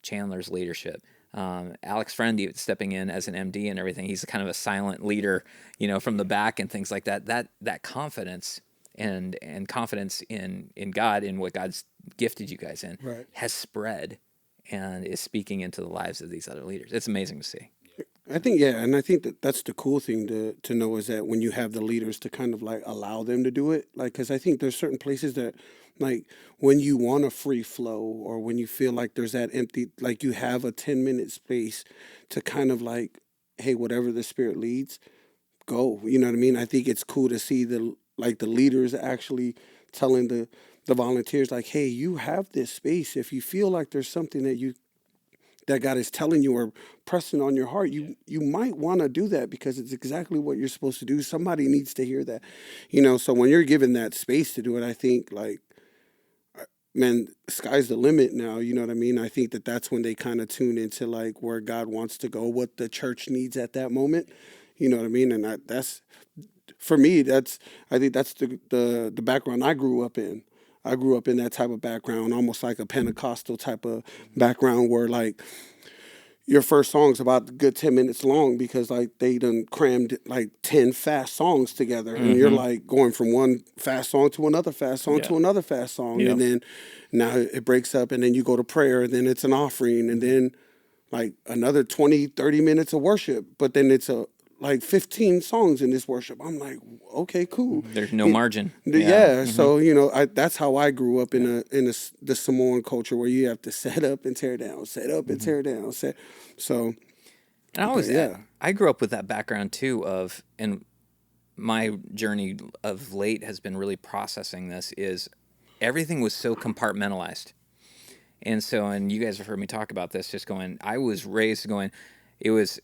Chandler's leadership, Alex Friend stepping in as an MD and everything. He's kind of a silent leader, you know, from the back and things like that. That confidence and confidence in God, in what God's gifted you guys in, has spread and is speaking into the lives of these other leaders. It's amazing to see. I think, and I think that's the cool thing to know is that when you have the leaders to kind of like allow them to do it, like, because I think there's certain places that, like, when you want a free flow or when you feel like there's that empty, like you have a 10-minute space to kind of like, hey, whatever the Spirit leads, go. You know what I mean? I think it's cool to see the leaders actually telling the volunteers like, hey, you have this space. If you feel like there's something that God is telling you or pressing on your heart, you might want to do that because it's exactly what you're supposed to do. Somebody needs to hear that, you know. So when you're given that space to do it, I think like, man, sky's the limit now. You know what I mean? I think that's when they kind of tune into like where God wants to go, what the church needs at that moment. You know what I mean? And that's for me. I think that's the background I grew up in. I grew up in that type of background, almost like a Pentecostal type of background where like your first song's about a good 10 minutes long because like they done crammed like 10 fast songs together and you're like going from one fast song to another fast song to another fast song. And then now it breaks up and then you go to prayer and then it's an offering and then like another 20, 30 minutes of worship, but then it's like 15 songs in this worship. I'm like, okay, cool. There's no margin. So you know, that's how I grew up in the Samoan culture where you have to set up and tear down, set up and tear down, So, and I grew up with that background too and my journey of late has been really processing this is everything was so compartmentalized. And so, and you guys have heard me talk about this, just going, I was raised going, it was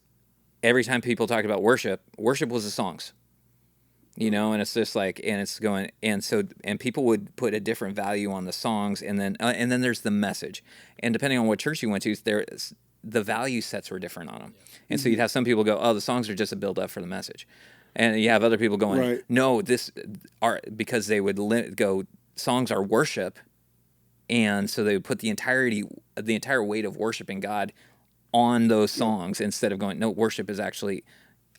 every time people talked about worship was the songs, and it's just like, and it's going, and so, and people would put a different value on the songs, and then there's the message. And depending on what church you went to, the value sets were different on them. And so you'd have some people go, oh, the songs are just a build up for the message. And you have other people going, Right. no, because they would go, songs are worship. And so they would put the entire weight of worshiping God on those songs instead of going, no, worship is actually,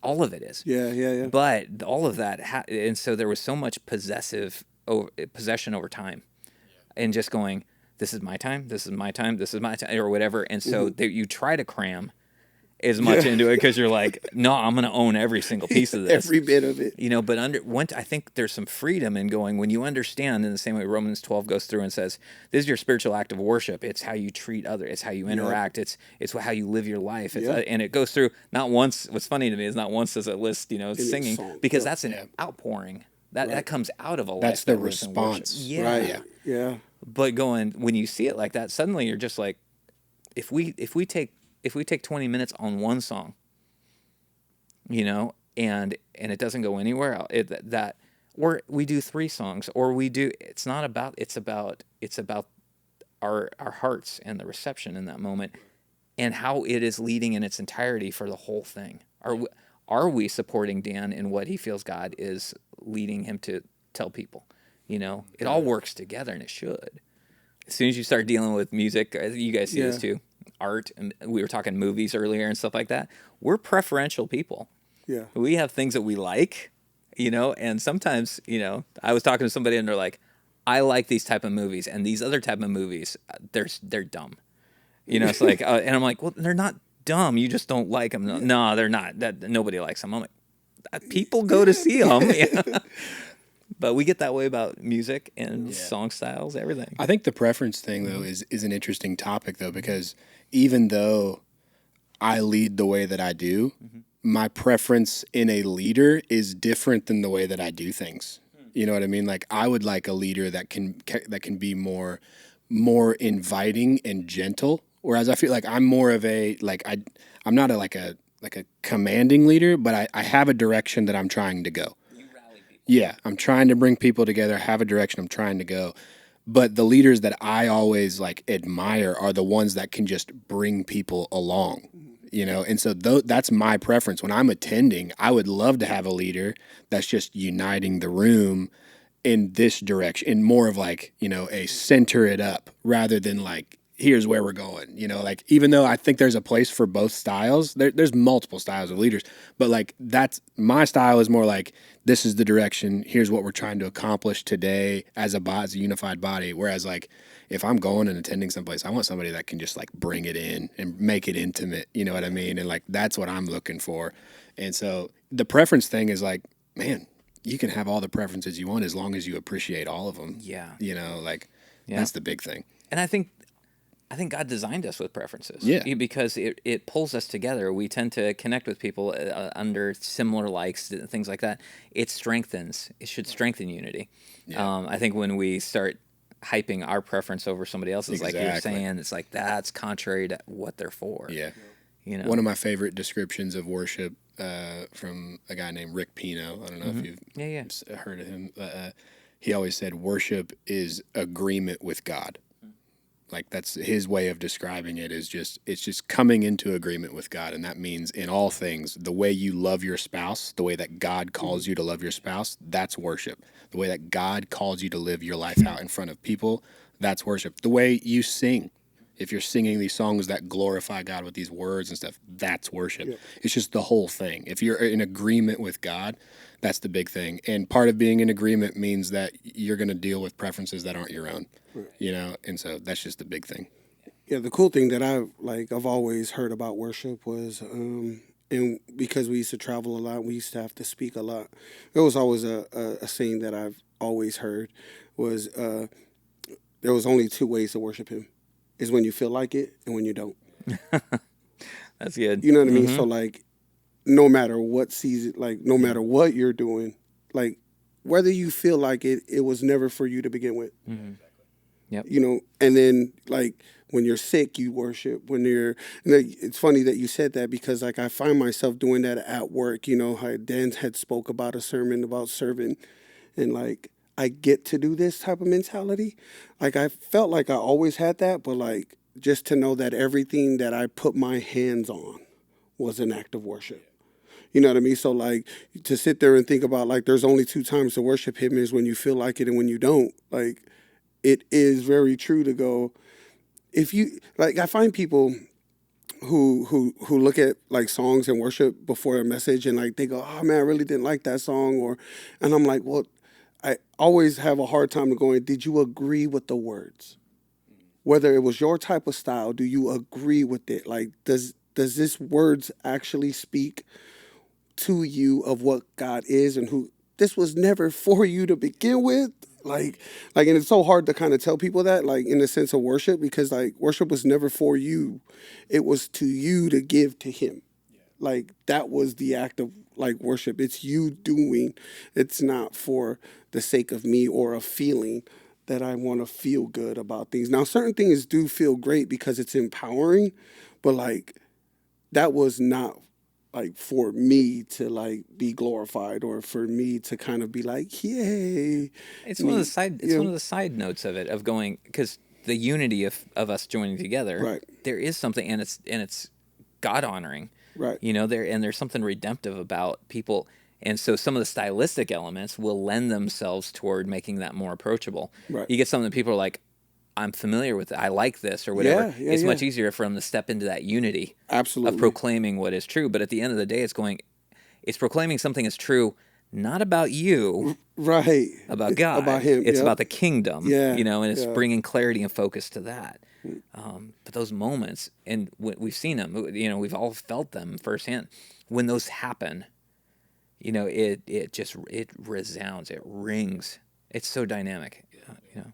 all of it is. Yeah. But all of that, and so there was so much possession over time. And just going, this is my time, this is my time, this is my time, or whatever. And so you try to cram as much into it because you're like, no, I'm going to own every single piece of this. Every bit of it. But I think there's some freedom in going, when you understand, in the same way Romans 12 goes through and says, this is your spiritual act of worship. It's how you treat others. It's how you interact. It's how you live your life. And it goes through, not once, what's funny to me is not once does it list, singing, because that's an outpouring. That comes out of a life. That's the response. Yeah. Right. Yeah. But when you see it like that, suddenly you're just like, if we take 20 minutes on one song, and it doesn't go anywhere else, or we do 3 songs, or it's about our hearts and the reception in that moment, and how it is leading in its entirety for the whole thing. Are we supporting Dan in what he feels God is leading him to tell people? It all works together, and it should. As soon as you start dealing with music, you guys see this too, art, and we were talking movies earlier and stuff like that. We're preferential people. Yeah. We have things that we like, and sometimes, I was talking to somebody and they're like, I like these type of movies, and these other type of movies, they're dumb. It's like, and I'm like, well, they're not dumb. You just don't like them. No, they're not. Nobody likes them. I'm like, people go to see them. But we get that way about music and song styles, everything. I think the preference thing, though, is an interesting topic, though, because even though I lead the way that I do, my preference in a leader is different than the way that I do things. You know what I mean? Like, I would like a leader that can be more inviting and gentle, whereas I feel like I'm more of a, like, I'm not a commanding leader, but I have a direction that I'm trying to go. Yeah, I'm trying to bring people together, have a direction I'm trying to go. But the leaders that I always admire are the ones that can just bring people along, And so that's my preference. When I'm attending, I would love to have a leader that's just uniting the room in this direction, and more of a center it up rather than here's where we're going, even though I think there's a place for both styles, there's multiple styles of leaders, but that's my style is more this is the direction, here's what we're trying to accomplish today as a unified body. Whereas if I'm going and attending someplace, I want somebody that can just bring it in and make it intimate, you know what I mean? And that's what I'm looking for. And so the preference thing is man, you can have all the preferences you want as long as you appreciate all of them. Yeah. That's the big thing. And I think God designed us with preferences. Yeah. Because it pulls us together. We tend to connect with people under similar likes, things like that. It should strengthen unity. Yeah. I think when we start hyping our preference over somebody else's, like you're saying, it's that's contrary to what they're for. Yeah. One of my favorite descriptions of worship from a guy named Rick Pino. I don't know if you've heard of him. He always said worship is agreement with God. That's his way of describing it, it's just coming into agreement with God. And that means in all things, the way you love your spouse, the way that God calls you to love your spouse, that's worship. The way that God calls you to live your life out in front of people, that's worship. The way you sing, if you're singing these songs that glorify God with these words and stuff, that's worship. Yeah. It's just the whole thing. If you're in agreement with God, that's the big thing. And part of being in agreement means that you're going to deal with preferences that aren't your own, and so that's just the big thing. Yeah, the cool thing that I've always heard about worship was, and because we used to travel a lot, we used to have to speak a lot. There was always a saying that I've always heard was, there was only 2 ways to worship Him. Is when you feel like it and when you don't. That's good. You know what I mean? So no matter what season, no matter what you're doing, like whether you feel like it was never for you to begin with. Mm-hmm. Yep. You know, and then like when you're sick, you worship. When you're, it's funny that you said that because like I find myself doing that at work. You know, how Dan had spoke about a sermon about serving, and like I get to do this type of mentality. Like I felt like I always had that, but like just to know that everything that I put my hands on was an act of worship. You know what I mean? So like to sit there and think about like there's only 2 times to worship him is when you feel like it and when you don't. Like it is very true to go, if you like I find people who look at like songs and worship before a message and like they go, oh man, I really didn't like that song, and I'm like, well, I always have a hard time going, did you agree with the words? Whether it was your type of style, do you agree with it? Like does this words actually speak to you of what God is and who this was never for you to begin with? Like, and it's so hard to kind of tell people that, like, in the sense of worship, because like worship was never for you; it was to you to give to Him. Yeah. Like that was the act of like worship. It's you doing. It's not for the sake of me or a feeling that I want to feel good about things. Now, certain things do feel great because it's empowering, but like that was not like for me to like be glorified or for me to kind of be like, yay. It's one of the side notes of it, of going, because the unity of us joining together, right. There is something, and it's God honoring, right? You know, there's something redemptive about people, and so some of the stylistic elements will lend themselves toward making that more approachable. Right. You get something that people are like, I'm familiar with it, I like this, or whatever. It's much easier for them to step into that unity of proclaiming what is true. But at the end of the day, it's proclaiming something is true, not about you, right? About God, about Him. It's about the kingdom, you know, and it's yeah. bringing clarity and focus to that. But those moments, and we've seen them, you know, we've all felt them firsthand. When those happen, you know, it resounds, it rings. It's so dynamic, you know.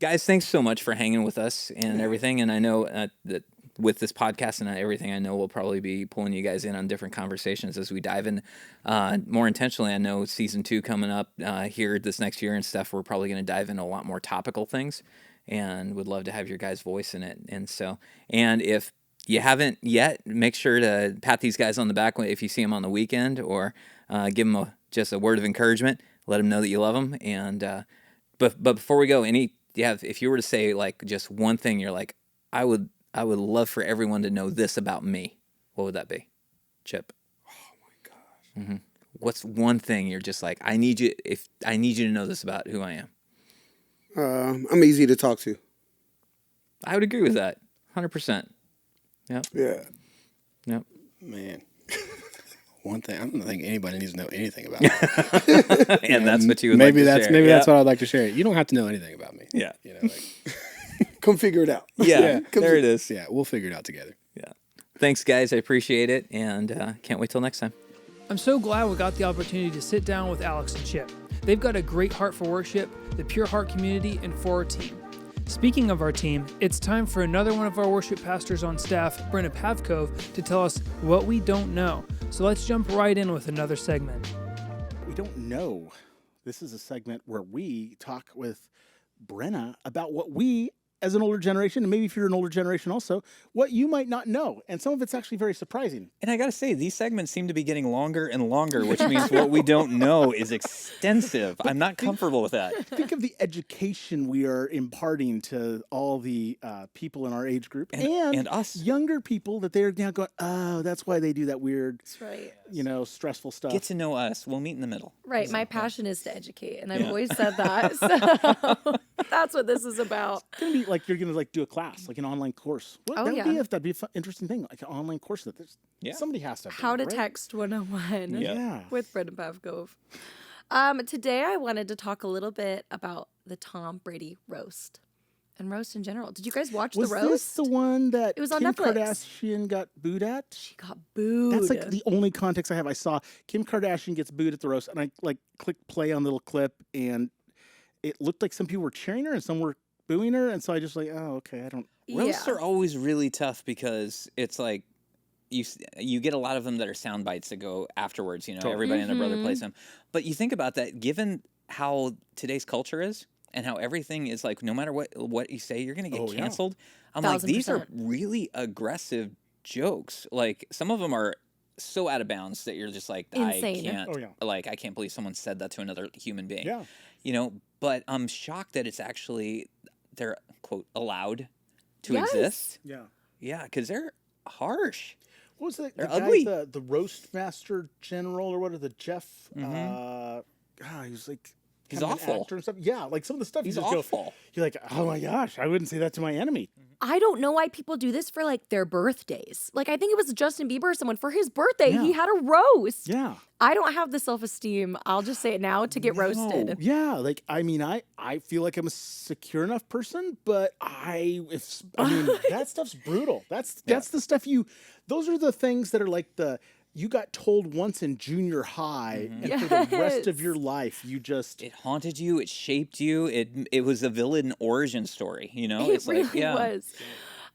Guys, thanks so much for hanging with us and everything. And I know that with this podcast and everything, I know we'll probably be pulling you guys in on different conversations as we dive in more intentionally. I know season 2 coming up here this next year and stuff, we're probably going to dive into a lot more topical things, and would love to have your guys' voice in it. And if you haven't yet, make sure to pat these guys on the back if you see them on the weekend, or give them just a word of encouragement. Let them know that you love them. And but before we go, if you were to say like just one thing, you're like, I would love for everyone to know this about me, what would that be, Chip? Oh my gosh. Mm-hmm. What's one thing you're just like, I need you to know this about who I am? I'm easy to talk to. I would agree with that, 100%. Yep. Yeah. Yep. Man. One thing, I don't think anybody needs to know anything about me. And that's what you would maybe like to share. Maybe that's what I'd like to share. You don't have to know anything about me. Yeah. You know, like, come figure it out. Yeah. There it is. Yeah, we'll figure it out together. Yeah. Thanks, guys. I appreciate it, and can't wait till next time. I'm so glad we got the opportunity to sit down with Alex and Chip. They've got a great heart for worship, the Pure Heart community, and for our team. Speaking of our team, it's time for another one of our worship pastors on staff, Brenna Pavkov, to tell us what we don't know. So let's jump right in with another segment. We don't know. This is a segment where we talk with Brenna about what we, as an older generation, and maybe if you're an older generation also, what you might not know. And some of it's actually very surprising. And I got to say, these segments seem to be getting longer and longer, which means what we don't know is extensive. I'm not comfortable with that. Think of the education we are imparting to all the people in our age group and us. Younger people, that they're now going, oh, that's why they do that weird, that's right. Stressful stuff. Get to know us. We'll meet in the middle. Right. My passion is to educate, and I've always said that. So that's what this is about. It's going to be like you're going to do a class, like an online course. Well, that'd be an interesting thing, like an online course that somebody has to have. How to text 101 with Brenna Pavkov. Today I wanted to talk a little bit about the Tom Brady roast and roast in general. Did you guys watch the roast? Was this the one that it was on Kim Netflix. Kardashian got booed at? She got booed. That's like the only context I have. I saw Kim Kardashian gets booed at the roast, and I clicked play on the little clip, and it looked like some people were cheering her and some were booing her, and so I just oh, okay, I don't. Roasts are always really tough because it's like you get a lot of them that are sound bites that go afterwards. You know, everybody and their brother plays them. But you think about that, given how today's culture is and how everything is like, no matter what you say, you're going to get canceled. I'm like, these are really aggressive jokes. Like, some of them are so out of bounds that you're just like, Insane. I can't believe someone said that to another human being. Yeah. You know, but I'm shocked that it's actually, they're, quote, allowed to exist. Yeah. Yeah, because they're harsh. What was the ugly. guy, the roast master general or what? The Jeff? He was like, he's kind of awful. an actor and stuff. Yeah, like some of the stuff. He's you just awful. You're like, oh my gosh, I wouldn't say that to my enemy. I don't know why people do this for like their birthdays. Like, I think it was Justin Bieber or someone for his birthday. He had a roast. Yeah. I don't have the self-esteem, I'll just say it now, to get roasted. Yeah, like, I mean, I feel like I'm a secure enough person, but that stuff's brutal. That's the stuff those are the things that are like you got told once in junior high, and for the rest of your life, it haunted you. It shaped you. It was a villain origin story. You know, It really was.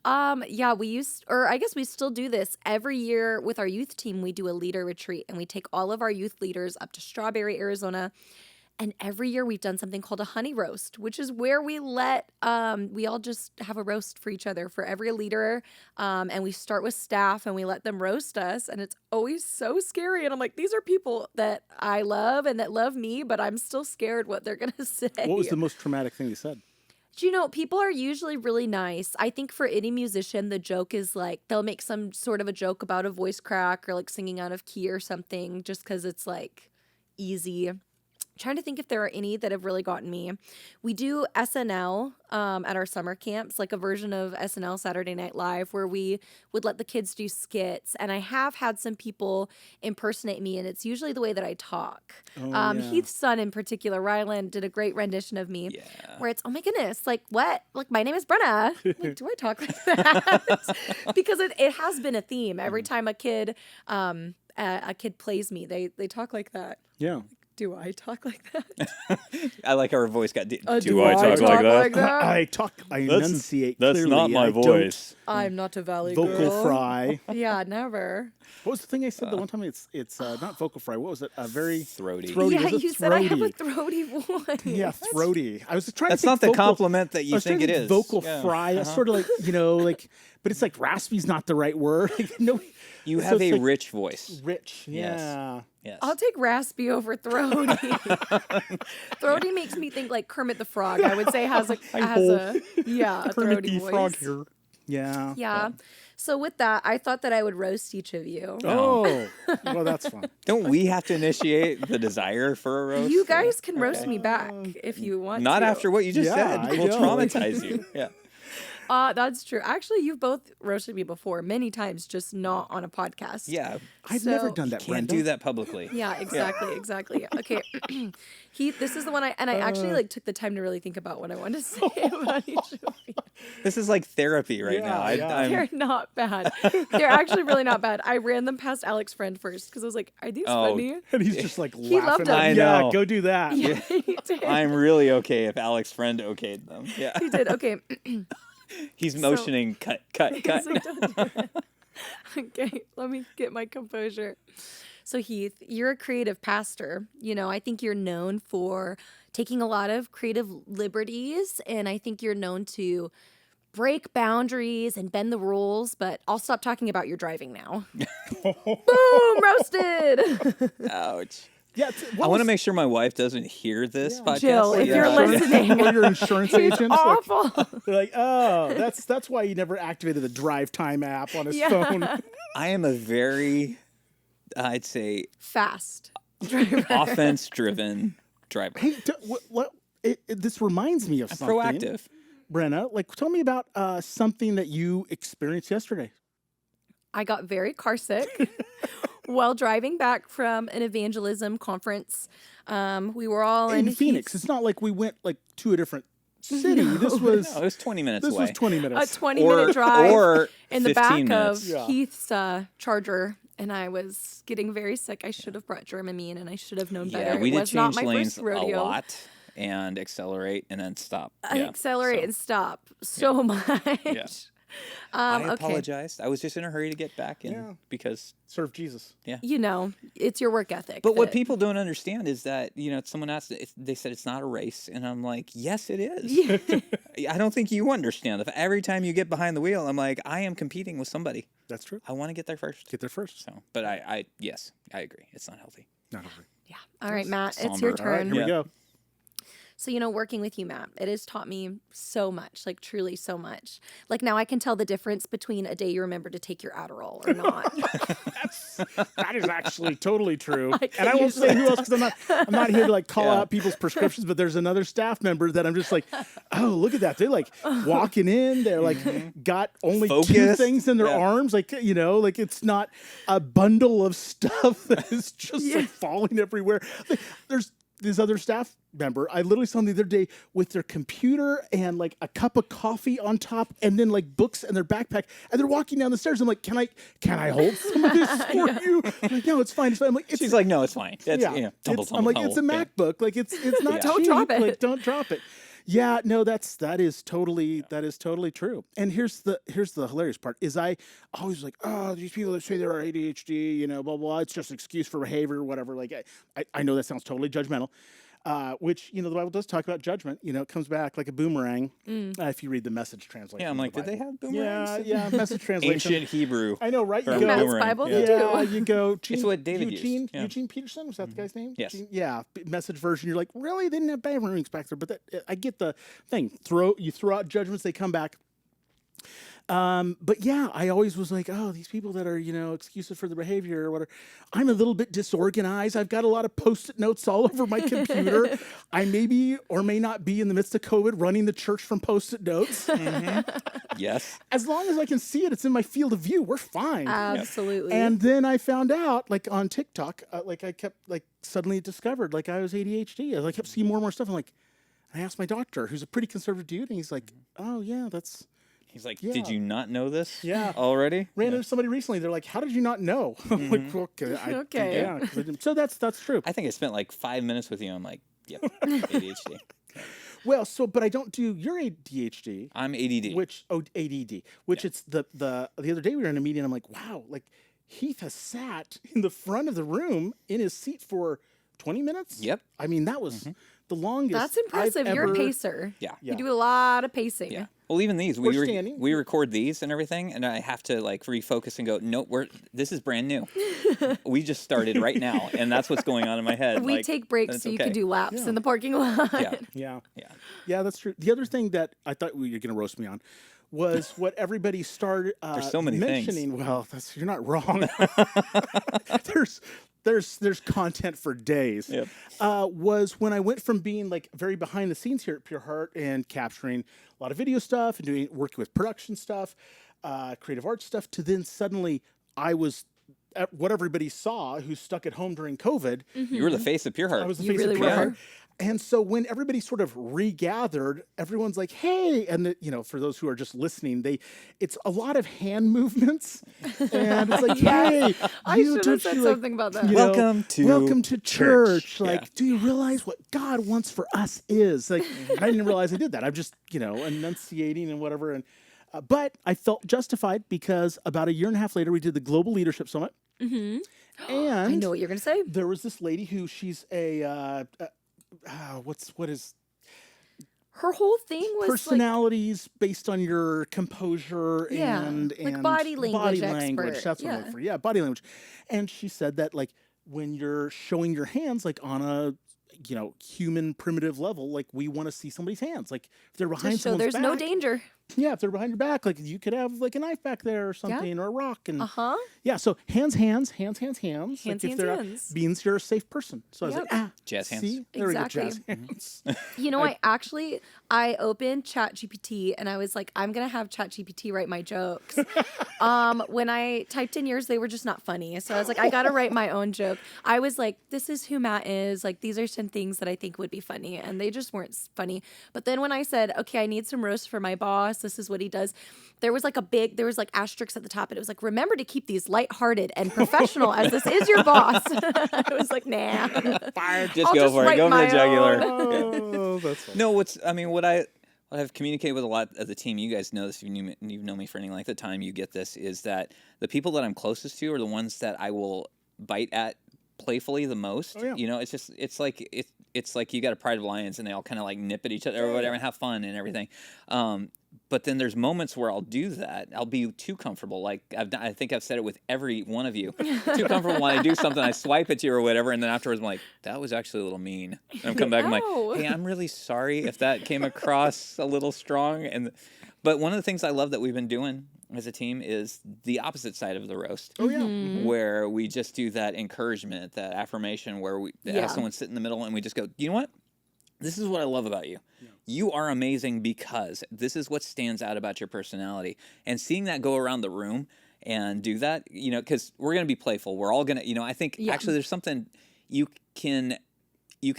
I guess we still do this every year with our youth team. We do a leader retreat, and we take all of our youth leaders up to Strawberry, Arizona. And every year we've done something called a honey roast, which is where we we all just have a roast for each other, for every leader. And we start with staff and we let them roast us. And it's always so scary. And I'm like, these are people that I love and that love me, but I'm still scared what they're going to say. What was the most traumatic thing they said? Do you know, people are usually really nice. I think for any musician, the joke is like, they'll make some sort of a joke about a voice crack or like singing out of key or something, just because it's like easy. Trying to think if there are any that have really gotten me. We do SNL at our summer camps, like a version of SNL, Saturday Night Live, where we would let the kids do skits. And I have had some people impersonate me, and it's usually the way that I talk. Heath's son in particular, Ryland, did a great rendition of me, where it's, oh my goodness, like, what? Like, my name is Brenna. Like, do I talk like that? Because it has been a theme. Every time a kid plays me, they talk like that. Yeah. Do I talk like that? I like our voice got. Do I talk like that? I enunciate That's clearly. not my voice. I'm not a valley vocal girl. fry. Yeah, never. What was the thing I said the one time? It's not vocal fry. What was it? Very throaty. Yeah, you said I have a throaty voice. Yeah, throaty. I was trying That's to think not the vocal, compliment that you think it is. Vocal fry. That's sort of like, but it's like raspy's not the right word. No. You have a rich voice. Rich, yeah. Yes. I'll take raspy over throaty. Throaty makes me think like Kermit the Frog. I would say has a throaty voice. Frog here. Yeah. Yeah. So with that, I thought that I would roast each of you. Oh, well, that's fun. Don't we have to initiate the desire for a roast? You guys can roast me back if you want Not to. after what you just said. We'll traumatize you. Yeah. That's true. Actually, you've both roasted me before many times, just not on a podcast. Yeah. I've never done that, Can't do that publicly. Yeah, exactly. Okay. Heath, this is the one I actually took the time to really think about what I wanted to say about each of you. This is like therapy right now. They're not bad. They're actually really not bad. I ran them past Alex's friend first because I was like, are these funny? And he's just like He laughing. loved them. I know. Yeah, go do that. Yeah, he did. I'm really okay if Alex's friend okayed them. Yeah. He did. Okay. He's motioning cut. He's like, don't do it. Okay, let me get my composure. So Heath, you're a creative pastor. You know, I think you're known for taking a lot of creative liberties, and I think you're known to break boundaries and bend the rules, but I'll stop talking about your driving now. Boom, roasted. Ouch. Yeah, I want to make sure my wife doesn't hear this podcast. Jill, if you're listening. Or your insurance agent. Awful. They're like, oh, that's why he never activated the drive time app on his phone. I am a very, I'd say, fast driver. offense-driven driver. Hey, this reminds me of something. Proactive. Brenna, like, tell me about something that you experienced yesterday. I got very car sick while driving back from an evangelism conference. We were all in Phoenix. It's not like we went like to a different city. This was it was 20 minutes this away. was 20 minutes. A 20-minute drive or in the back 15 minutes. of Heath's Charger, and I was getting very sick. I should have brought Dramamine, and I should have known better. Yeah, we it did was not change my lanes first rodeo. a lot and accelerate and then stop. Accelerate and stop so much. Yeah. I Okay. apologized. I was just in a hurry to get back in because Serve Jesus. You know, it's your work ethic. But what that- people don't understand is that, someone asked, they said it's not a race. And I'm like, yes, it is. I don't think you understand. If every time you get behind the wheel, I'm like, I am competing with somebody. That's true. I want to get there first. Get there first. So, but yes, I agree. It's not healthy. Not healthy. Yeah. All right, Matt, it's your Somber. All right, turn. here we go. So, working with you, Matt, it has taught me so much, like truly so much. Like now I can tell the difference between a day you remember to take your Adderall or not. That is actually totally true. I And I won't say usually- who else because I'm not here to like call out people's prescriptions, but there's another staff member that I'm just like, oh, look at that. They're like walking in. They're like got only 2 Focused. things in their arms. Like, like it's not a bundle of stuff that is just like falling everywhere. Like, there's this other staff member, I literally saw them the other day with their computer and like a cup of coffee on top and then like books and their backpack and they're walking down the stairs. I'm like, can I hold some of this for you? I'm like, no, it's fine. It's fine. I'm like, She's like, no, it's fine. That's, tumble, I'm like, it's a tumble. MacBook. Like it's not Don't cheap. drop it. Like, don't drop it. Yeah, no, that is totally true. And here's the hilarious part is I always like, oh, these people that say they're ADHD, blah, blah, it's just an excuse for behavior or whatever. Like I know that sounds totally judgmental. Which, the Bible does talk about judgment. It comes back like a boomerang if you read the Message translation. Yeah, I'm like, did they have boomerangs? Yeah, Message translation. Ancient Hebrew. I know, right? You From go, Matt's boomerang. Bible, Yeah. they do. yeah, you go. It's what David Eugene, used. Yeah. Eugene Peterson, was that the guy's name? Yes. Yeah, Message version. You're like, really? They didn't have boomerangs back there, but I get the thing. You throw out judgments, they come back. But yeah, I always was like, oh, these people that are, excuses for their behavior or whatever. I'm a little bit disorganized. I've got a lot of Post-it notes all over my computer. I maybe or may not be in the midst of COVID running the church from Post-it notes. Yes. As long as I can see it, it's in my field of view. We're fine. Absolutely. And then I found out, like on TikTok, I kept suddenly discovered I was ADHD. I kept seeing more and more stuff. I asked my doctor, who's a pretty conservative dude, and he's like, "Oh yeah, that's." He's like, Yeah. did you not know this? Yeah. Already? Ran into somebody recently. They're like, "How did you not know?" I'm like, "Okay, Okay. yeah." 'Cause I didn't- So that's true. I think I spent like 5 minutes with you. I'm like, yep, ADHD. Well, but I don't do your ADHD. I'm ADD. ADD, which it's the other day we were in a meeting. And I'm like, wow, Heath has sat in the front of the room in his seat for 20 minutes. Yep. I mean, that was the longest. That's impressive. I've You're a ever- pacer. Yeah. You do a lot of pacing. Yeah. Well, even these, Or standing. we record these and everything, and I have to refocus and go, no, this is brand new. We just started right now, and that's what's going on in my head. We take breaks it's so you okay. can do laps in the parking lot. Yeah. Yeah, that's true. The other thing that I thought you were going to roast me on was what everybody started There's so many things. mentioning. Well, you're not wrong. There's content for days. Yep. Was when I went from being very behind the scenes here at Pure Heart and capturing a lot of video stuff and working with production stuff, creative art stuff, to then suddenly I was at what everybody saw who's stuck at home during COVID. You were the face of Pure Heart. I was the You face really of Pure were. Heart. And so when everybody sort of regathered, everyone's like, "Hey!" And for those who are just listening, it's a lot of hand movements, and it's like, "Hey, I you should don't have said you, something about that. Welcome to welcome to church. church." Do you realize what God wants for us is?" I didn't realize I did that. I'm just enunciating and whatever. And but I felt justified because about a year and a half later, we did the Global Leadership Summit, and I know what you're going to say. there was this lady who she's what is Her whole thing was personalities based on your composure Yeah, and like body language expert. That's what I'm looking for. Yeah, body language. And she said that when you're showing your hands on a human primitive level, we want to see somebody's hands. If they're to behind show someone's there's back, no danger. Yeah, if they're behind your back, you could have a knife back there or something or a rock and Uh-huh. yeah. So hands. Hands, If hands, they're hands. means you're a safe person. So I was Yep. like, Jazz hands. See, there we go, Exactly. jazz hands. You know, I opened ChatGPT and I was like, I'm going to have ChatGPT write my jokes. When I typed in yours, they were just not funny. So I was like, I got to write my own joke. I was like, this is who Matt is. These are some things that I think would be funny. And they just weren't funny. But then when I said, okay, I need some roast for my boss, this is what he does. There was asterisks at the top. And it was remember to keep these lighthearted and professional as this is your boss. I was like, nah. Just I'll go just for it. write Go for my the jugular. own. Oh, that's funny. No, what what I've communicated with a lot of the team, you guys know this, you've known me for any length of time, you get this, is that the people that I'm closest to are the ones that I will bite at playfully the most. Oh, yeah. You know, it's like you got a pride of lions and they all kind of like nip at each other or whatever and have fun and everything. But then there's moments where I'll do that. I'll be too comfortable. Like I think I've said it with every one of you. Too comfortable when I do something, I swipe at you or whatever, and then afterwards I'm like, that was actually a little mean. And I'm coming back, I'm like, hey, I'm really sorry if that came across a little strong. But one of the things I love that we've been doing as a team is the opposite side of the roast. Oh, yeah. Where we just do that encouragement, that affirmation, where we have someone sit in the middle and we just go, you know what? This is what I love about you. Yeah. You are amazing because this is what stands out about your personality. And seeing that go around the room and do that, you know, because we're going to be playful. We're all going to, you know, I think actually there's something you can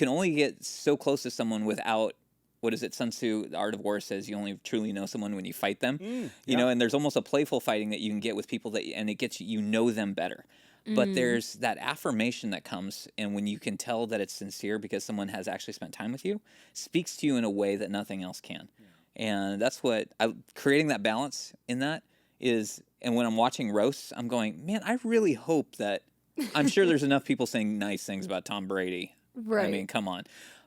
only get so close to someone without, what is it? Sun Tzu, The Art of War, says you only truly know someone when you fight them. You know, and there's almost a playful fighting that you can get with people and it gets you know them better. But there's that affirmation that comes, and when you can tell that it's sincere because someone has actually spent time with you, speaks to you in a way that nothing else can. Yeah. And that's what creating that balance in that is. And when I'm watching roasts, I'm going, man, I really hope that. I'm sure there's enough people saying nice things about Tom Brady. Right. I mean, come on.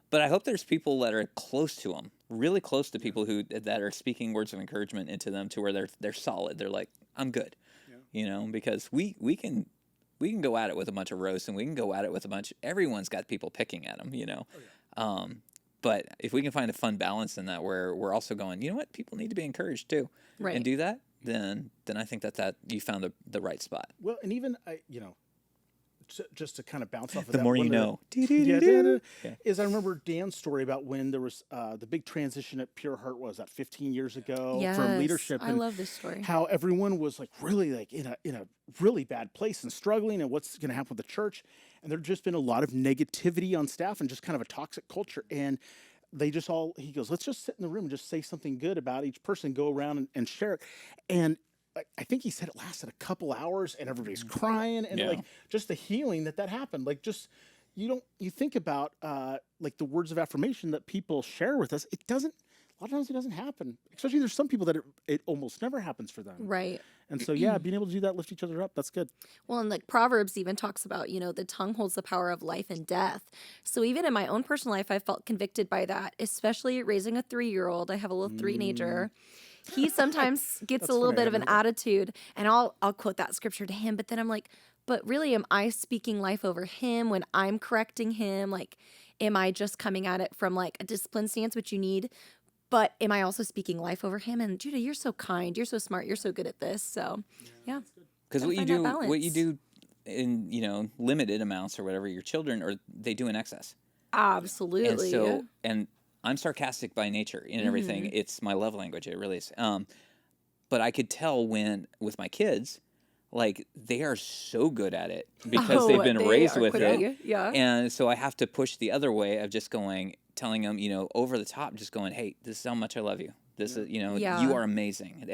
But I hope there's people that are close to him, really close to people that are speaking words of encouragement into them to where they're solid. They're like, I'm good. Yeah. You know, because we can go at it with a bunch of roasts, and we can go at it with everyone's got people picking at them, you know. Oh, yeah. But if we can find a fun balance in that where we're also going, you know what, people need to be encouraged too, and do that, then I think that you found the right spot. Well, and even, you know, just to kind of bounce off of the that. more you know. Is I remember Dan's story about when there was the big transition at Pure Heart, was that 15 years ago from leadership. I love this story. How everyone was like really like in a really bad place and struggling, and what's going to happen with the church. And there'd just been a lot of negativity on staff and just kind of a toxic culture. And they just he goes, let's just sit in the room and just say something good about each person, go around and share it. And I think he said it lasted a couple hours and everybody's crying and like just the healing that happened. Like just, you think about like the words of affirmation that people share with us. A lot of times it doesn't happen, especially there's some people that it almost never happens for them. Right. And so, being able to do that, lift each other up, that's good. Well, and like Proverbs even talks about, you know, the tongue holds the power of life and death. So even in my own personal life, I felt convicted by that, especially raising a 3-year-old. I have a little teenager. He sometimes gets a little bit of an attitude, and I'll quote that scripture to him, but then I'm like, but really, am I speaking life over him when I'm correcting him? Like, am I just coming at it from like a discipline stance, which you need? But am I also speaking life over him? And Judah, you're so kind, you're so smart, you're so good at this. So, yeah. Because what you do in, you know, limited amounts or whatever, your children, or they do in excess. Absolutely. And so, and I'm sarcastic by nature in everything. It's my love language. It really is. But I could tell with my kids, like they are so good at it because they've been raised with it. Yeah. And so I have to push the other way of just telling them, you know, over the top, just going, hey, this is how much I love you. This is, you know, you are amazing.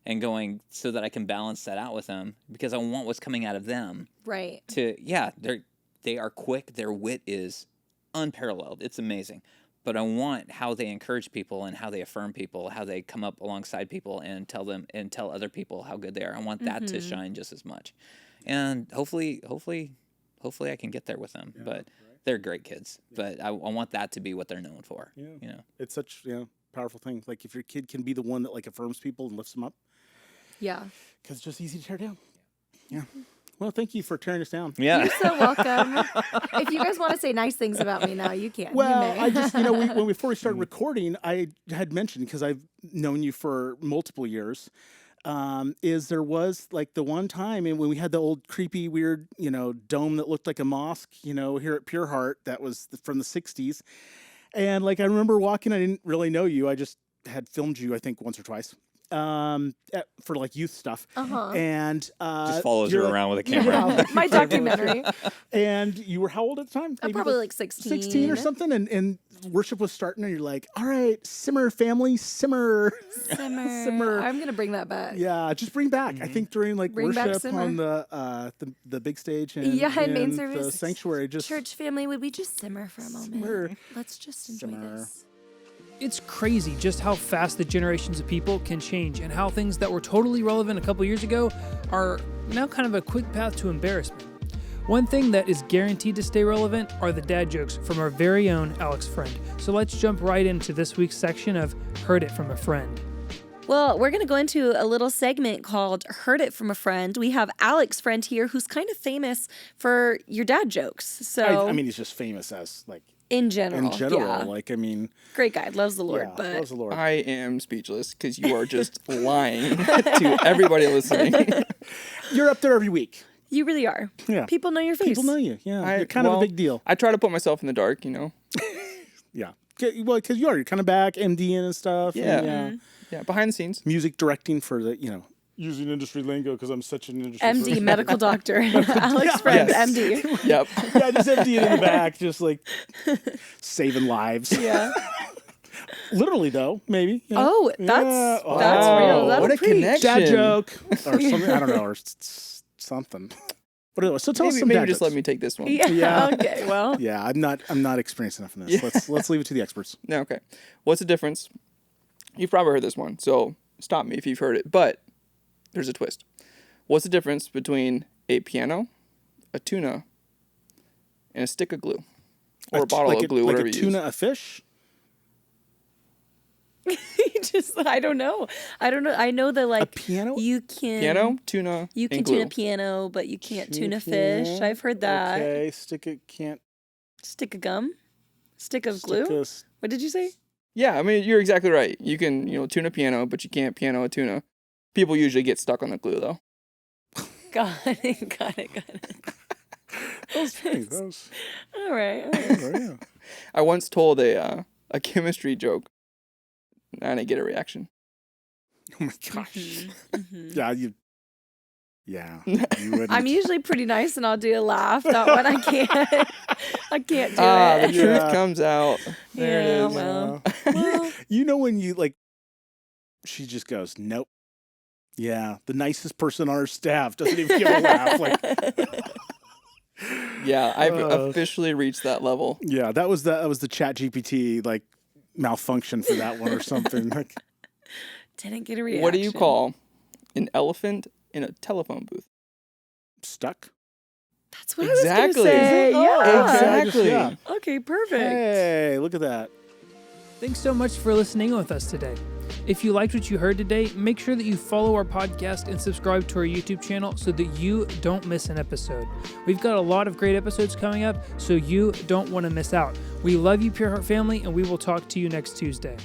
And going so that I can balance that out with them because I want what's coming out of them. Right. They are quick. Their wit is unparalleled. It's amazing. But I want how they encourage people and how they affirm people, how they come up alongside people and tell other people how good they are. I want that to shine just as much. And hopefully I can get there with them. But they're great kids. But I want that to be what they're known for. Yeah. You know, it's such powerful thing. Like if your kid can be the one that like affirms people and lifts them up. Yeah. Because it's just easy to tear down. Yeah. Well, thank you for tearing us down. Yeah. You're so welcome. If you guys want to say nice things about me now, you can. Well, I just, before we started recording, I had mentioned, because I've known you for multiple years, there was like the one time and when we had the old creepy, weird, dome that looked like a mosque, here at Pure Heart, that was from the 60s. And like, I remember walking, I didn't really know you. I just had filmed you, I think, once or twice. For like youth stuff, and just follows her around with a camera. Yeah, my documentary. And you were how old at the time? Maybe probably like 16. 16 or something, and worship was starting, and you're like, "All right, simmer, family, simmer." Simmer. I'm gonna bring that back. Yeah, just bring back. I think during like worship on the big stage and main service, the sanctuary, just church family. Would we just simmer for a moment? Simmer. Let's just enjoy this. It's crazy just how fast the generations of people can change and how things that were totally relevant a couple years ago are now kind of a quick path to embarrassment. One thing that is guaranteed to stay relevant are the dad jokes from our very own Alex Friend. So let's jump right into this week's section of Heard It From a Friend. Well, we're going to go into a little segment called Heard It From a Friend. We have Alex Friend here who's kind of famous for your dad jokes. So I mean, he's just famous as like in general. Yeah. Like, I mean, great guy, loves the Lord, yeah, but loves the Lord. I am speechless because you are just lying to everybody listening. You're up there every week. you really are. Yeah. People know your face. People know you. Yeah. You're kind of a big deal. I try to put myself in the dark, Yeah. Well, because you're kind of back MDing and stuff. Yeah. And, Yeah, behind the scenes. Music directing for the, using industry lingo because I'm such an industry MD, person. medical doctor. Alex Friend, Yes. MD. Yep. Yeah, just empty it in the back, just like saving lives. Yeah. Literally, though, maybe. Oh, that's Yeah. real. That'll what a preach. connection. Dad joke. Or something. I don't know. Or something. But anyway, so tell us some Maybe dad just jokes. let me take this one. Yeah. Yeah. Okay. Well. Yeah, I'm not experienced enough in this. Let's leave it to the experts. No, okay. What's the difference? You've probably heard this one, so stop me if you've heard it. But there's a twist. What's the difference between a piano, a tuna, and a stick of glue, or a bottle of glue, like whatever a you tuna, use? a fish. I don't know. I know that like A piano? you can Piano, tuna, You can and tune glue. a piano, but you can't tune a Piano. fish. I've heard that. Okay, stick it can't. Stick of gum, stick of Stick glue. a What did you say? Yeah, I mean, you're exactly right. You can, tune a piano, but you can't piano a tuna. People usually get stuck on the glue, though. Got it. That was funny. That was, All right. yeah. I once told a chemistry joke, and I didn't get a reaction. Oh my gosh. Mm-hmm. Yeah, you wouldn't. I'm usually pretty nice, and I'll do a laugh. That one I can't. I can't do The it. truth comes out. There it Yeah, is. well. When you like, she just goes, nope. Yeah, the nicest person on her staff doesn't even give a laugh. Like, Yeah, I've officially reached that level. yeah, that was the Chat GPT like malfunction for that one or something. Like, Didn't get a reaction. What do you call an elephant in a telephone booth? stuck. That's what Exactly. I was gonna say. Yeah. Exactly. Yeah. Okay. Perfect. Hey, look at that. Thanks so much for listening with us today. If you liked what you heard today, make sure that you follow our podcast and subscribe to our YouTube channel so that you don't miss an episode. We've got a lot of great episodes coming up, so you don't want to miss out. We love you, Pure Heart family, and we will talk to you next Tuesday.